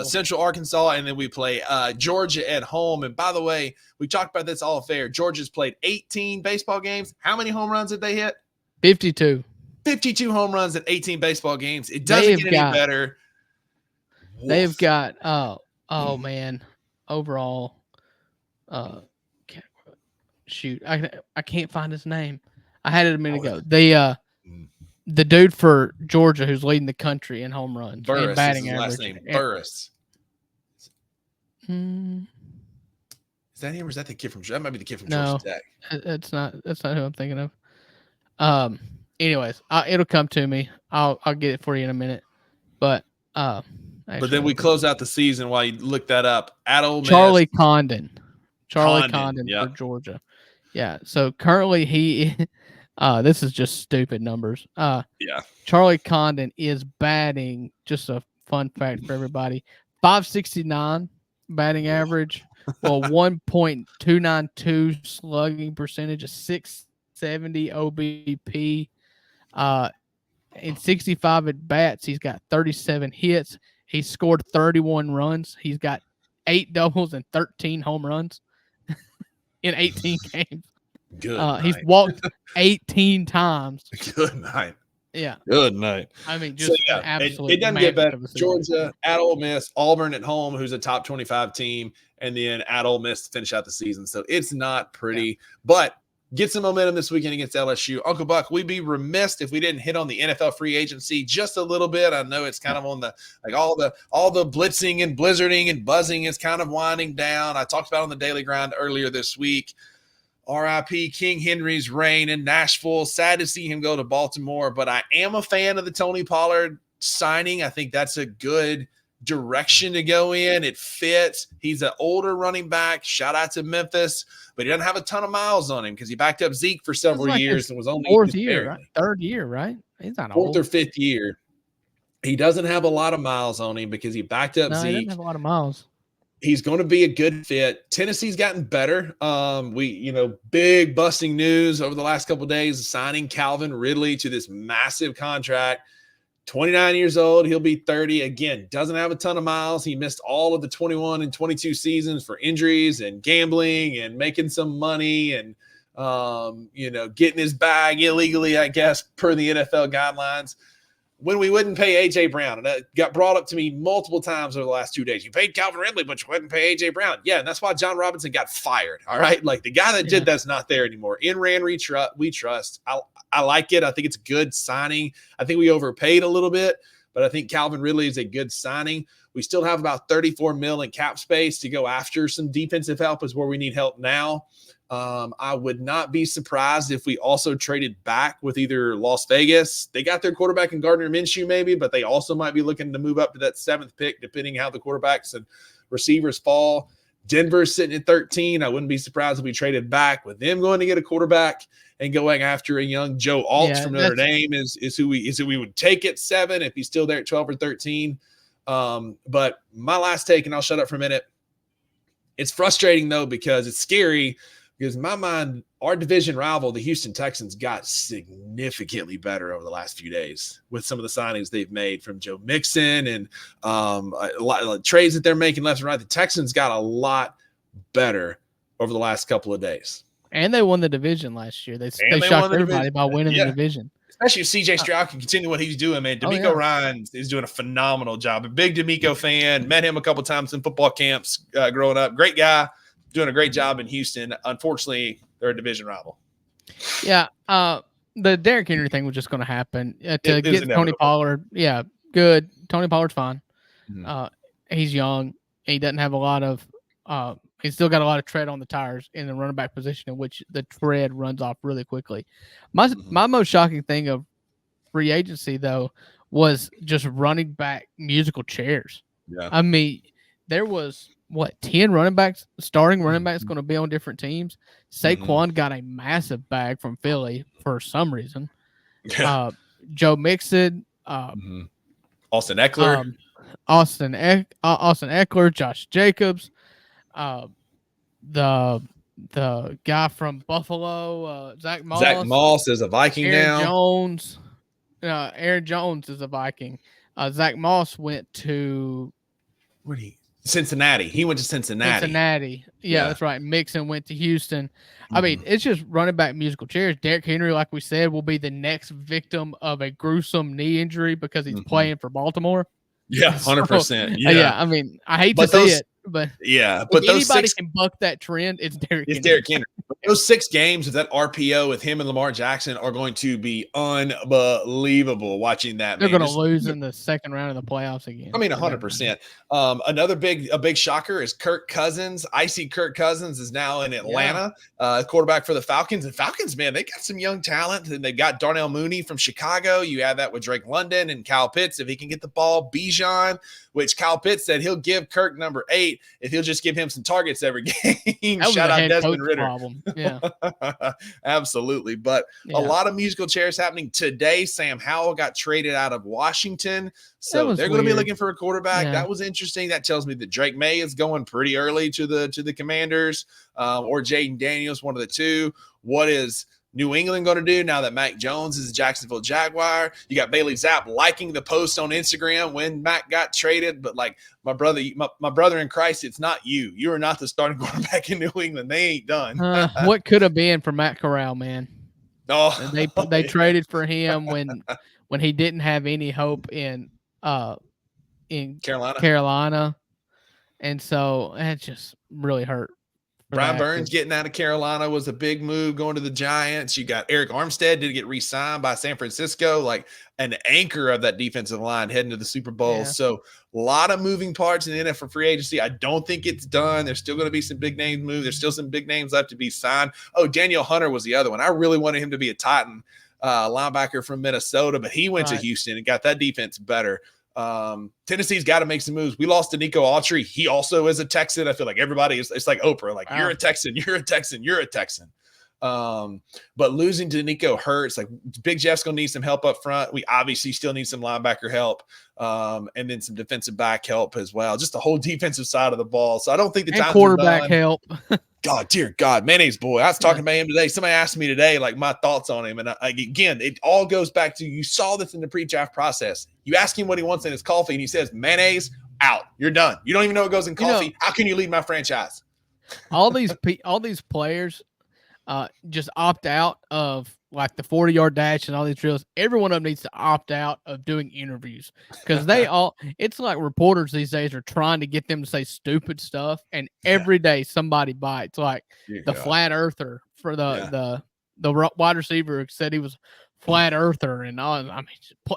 Central Arkansas, and then we play Georgia at home. And by the way, we talked about this all fair. Georgia's played 18 baseball games. How many home runs did they hit? 52. 52 home runs in 18 baseball games. It doesn't get any better. They've got man, overall, shoot, I can't find his name. I had it a minute ago. The dude for Georgia who's leading the country in home runs and batting average. Last name Burris. Is that him or is that the kid from? That might be the kid from no, Georgia Tech. That's not who I'm thinking of. Anyways, it'll come to me. I'll get it for you in a minute. But then we close out the season while you look that up. At Ole Miss, Charlie Condon for Georgia. Yeah. So currently he, this is just stupid numbers. Charlie Condon is batting. Just a fun fact for everybody: 569 batting average, well 1.292 slugging percentage, a 670 OBP. In 65 at bats, he's got 37 hits. He's scored 31 runs. He's got 8 doubles and 13 home runs in 18 games. Good. He's walked 18 times. Good night. Yeah. Good night. I mean, just absolutely. It doesn't get better. Georgia at Ole Miss, Auburn at home, who's a top 25 team, and then at Ole Miss to finish out the season. So it's not pretty, but get some momentum this weekend against LSU. Uncle Buck, we'd be remiss if we didn't hit on the NFL free agency just a little bit. I know it's kind of on the all the blitzing and blizzarding and buzzing is kind of winding down. I talked about on the Daily Grind earlier this week. RIP King Henry's reign in Nashville. Sad to see him go to Baltimore, but I am a fan of the Tony Pollard signing. I think that's a good direction to go in. It fits. He's an older running back. Shout out to Memphis, but he doesn't have a ton of miles on him because he backed up Zeke for several years and was only 4th year, right? 3rd year, right? He's not 4th old. or 5th year. He doesn't have a lot of miles on him because he backed up Zeke. He doesn't have a lot of miles. He's going to be a good fit. Tennessee's gotten better. Big busting news over the last couple of days, signing Calvin Ridley to this massive contract. 29 years old. He'll be 30. Again, doesn't have a ton of miles. He missed all of the 21 and 22 seasons for injuries and gambling and making some money and, getting his bag illegally, I guess, per the NFL guidelines. When we wouldn't pay A.J. Brown, and that got brought up to me multiple times over the last 2 days. You paid Calvin Ridley, but you wouldn't pay A.J. Brown. Yeah, and that's why John Robinson got fired, all right? Like, the guy that did that's not there anymore. In Rand, we trust. I like it. I think it's a good signing. I think we overpaid a little bit, but I think Calvin Ridley is a good signing. We still have about $34 million in cap space to go after some defensive help is where we need help now. I would not be surprised if we also traded back with either Las Vegas. They got their quarterback in Gardner Minshew maybe, but they also might be looking to move up to that 7th pick, depending how the quarterbacks and receivers fall. Denver's sitting at 13. I wouldn't be surprised if we traded back with them going to get a quarterback and going after a young Joe Alt from Notre Dame is who we would take at 7 if he's still there at 12 or 13. But my last take, and I'll shut up for a minute. It's frustrating though, because it's scary. Because in my mind, our division rival, the Houston Texans, got significantly better over the last few days with some of the signings they've made from Joe Mixon and a lot of trades that they're making left and right. The Texans got a lot better over the last couple of days. And they won the division last year. They shocked everybody by winning the division. Especially if C.J. Stroud can continue what he's doing, man. D'Amico Ryan is doing a phenomenal job. A big D'Amico fan. Met him a couple times in football camps growing up. Great guy. Doing a great job in Houston. Unfortunately, they're a division rival. Yeah, the Derrick Henry thing was just going to happen to get Tony Pollard. Yeah, good. Tony Pollard's fine. Mm-hmm. He's young. He doesn't have a lot of. He's still got a lot of tread on the tires in the running back position, in which the tread runs off really quickly. My most shocking thing of free agency though was just running back musical chairs. Yeah, I mean there was. 10 running backs, starting running backs going to be on different teams. Saquon got a massive bag from Philly for some reason. Joe Mixon, Austin Eckler, Austin Eckler, Josh Jacobs, the guy from Buffalo, Zach Moss. Zach Moss is a Viking now. Aaron Jones is a Viking. Zach Moss went to Cincinnati. He went to Cincinnati. Yeah, that's right. Mixon went to Houston. I mean, it's just running back musical chairs. Derrick Henry, like we said, will be the next victim of a gruesome knee injury because he's playing for Baltimore. Yeah, 100%. Yeah, I mean, I hate to see it, but but anybody can buck that trend. It's Derrick Henry. Those 6 games with that RPO with him and Lamar Jackson are going to be unbelievable watching that. They're going to lose in the second round of the playoffs again. I mean, 100%. Another big shocker is Kirk Cousins. I see Kirk Cousins is now in Atlanta, quarterback for the Falcons. And Falcons, man, they got some young talent. And they've got Darnell Mooney from Chicago. You add that with Drake London and Kyle Pitts. If he can get the ball, Bijan, which Kyle Pitts said he'll give Kirk number 8 if he'll just give him some targets every game. Shout out Desmond Ridder. Problem. Yeah, absolutely. But a lot of musical chairs happening today. Sam Howell got traded out of Washington, so they're going to be looking for a quarterback. That was interesting. That tells me that Drake May is going pretty early to the Commanders, or Jaden Daniels, one of the two. What is New England going to do now that Mac Jones is a Jacksonville Jaguar? You got Bailey Zapp liking the post on Instagram when Mac got traded, but like my brother in Christ, it's not you. You are not the starting quarterback in New England. They ain't done. What could have been for Matt Corral, man? Oh, they traded for him when he didn't have any hope in Carolina, and so it just really hurt. Brian Burns getting out of Carolina was a big move, going to the Giants. You got Eric Armstead did get re-signed by San Francisco, like an anchor of that defensive line heading to the Super Bowl. Yeah. So a lot of moving parts in the NFL free agency. I don't think it's done. There's still going to be some big names moved. There's still some big names left to be signed. Oh, Daniel Hunter was the other one. I really wanted him to be a Titan, linebacker from Minnesota, but he went to Houston and got that defense better. Tennessee's got to make some moves. We lost to Nico Autry. He also is a Texan. I feel like everybody is, it's like Oprah, like you're a Texan, you're a Texan, you're a Texan. But losing to Nico hurts. Like Big Jeff's gonna need some help up front. We obviously still need some linebacker help, and then some defensive back help as well. Just the whole defensive side of the ball. So I don't think the time quarterback help. God, dear God, Mayonnaise Boy. I was talking about him today. Somebody asked me today, like, my thoughts on him. And again, it all goes back to, you saw this in the pre-draft process. You ask him what he wants in his coffee, and he says, mayonnaise, out. You're done. You don't even know what goes in coffee. How can you lead my franchise? All these players just opt out of like the 40-yard dash and all these drills. Every one of them needs to opt out of doing interviews because it's like reporters these days are trying to get them to say stupid stuff, and every day somebody bites. Like the flat earther for the wide receiver said he was flat earther, and all. I mean,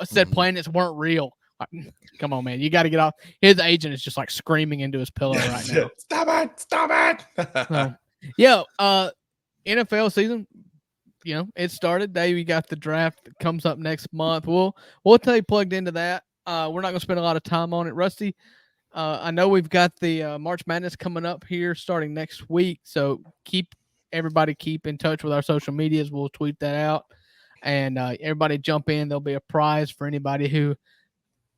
said planets weren't real. Like, come on, man, you got to get off. His agent is just like screaming into his pillow right now. Stop it. Yeah, NFL season. It started. We got the draft that comes up next month. We'll stay plugged into that. We're not going to spend a lot of time on it. Rusty, I know we've got the March Madness coming up here starting next week. So everybody keep in touch with our social medias. We'll tweet that out, and everybody jump in. There'll be a prize for anybody who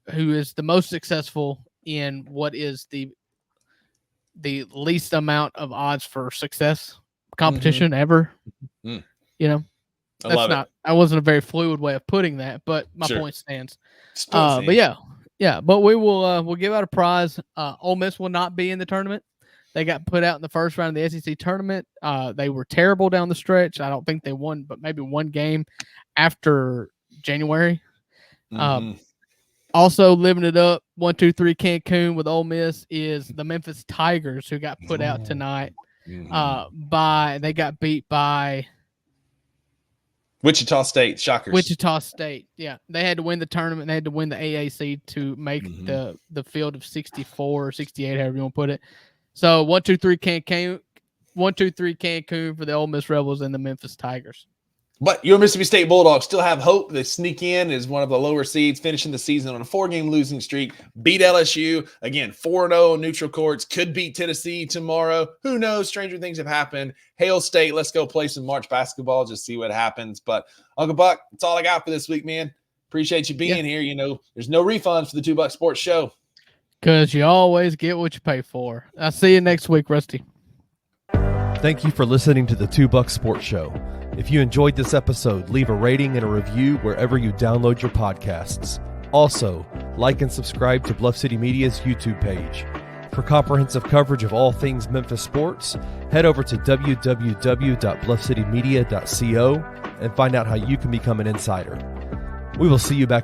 is the most successful in what is the least amount of odds for success competition ever. That wasn't a very fluid way of putting that, but my point stands. But but we will we'll give out a prize. Ole Miss will not be in the tournament. They got put out in the first round of the SEC tournament. They were terrible down the stretch. I don't think they won, but maybe one game after January. Also living it up, 1-2-3 Cancun with Ole Miss is the Memphis Tigers, who got put out tonight. They got beat by Wichita State. Shockers. Wichita State. Yeah, they had to win the tournament. They had to win the AAC to make the field of 64 or 68, however you want to put it. So 1-2-3 Cancun. 1-2-3 Cancun for the Ole Miss Rebels and the Memphis Tigers. But your Mississippi State Bulldogs still have hope. They sneak in as one of the lower seeds, finishing the season on a 4-game losing streak. Beat LSU. Again, 4-0 neutral courts. Could beat Tennessee tomorrow. Who knows? Stranger things have happened. Hail State, let's go play some March basketball, just see what happens. But Uncle Buck, that's all I got for this week, man. Appreciate you being here. There's no refunds for the 2 Buck Sports Show. Because you always get what you pay for. I'll see you next week, Rusty. Thank you for listening to the 2 Buck Sports Show. If you enjoyed this episode, leave a rating and a review wherever you download your podcasts. Also, like and subscribe to Bluff City Media's YouTube page. For comprehensive coverage of all things Memphis sports, head over to www.bluffcitymedia.co and find out how you can become an insider. We will see you back here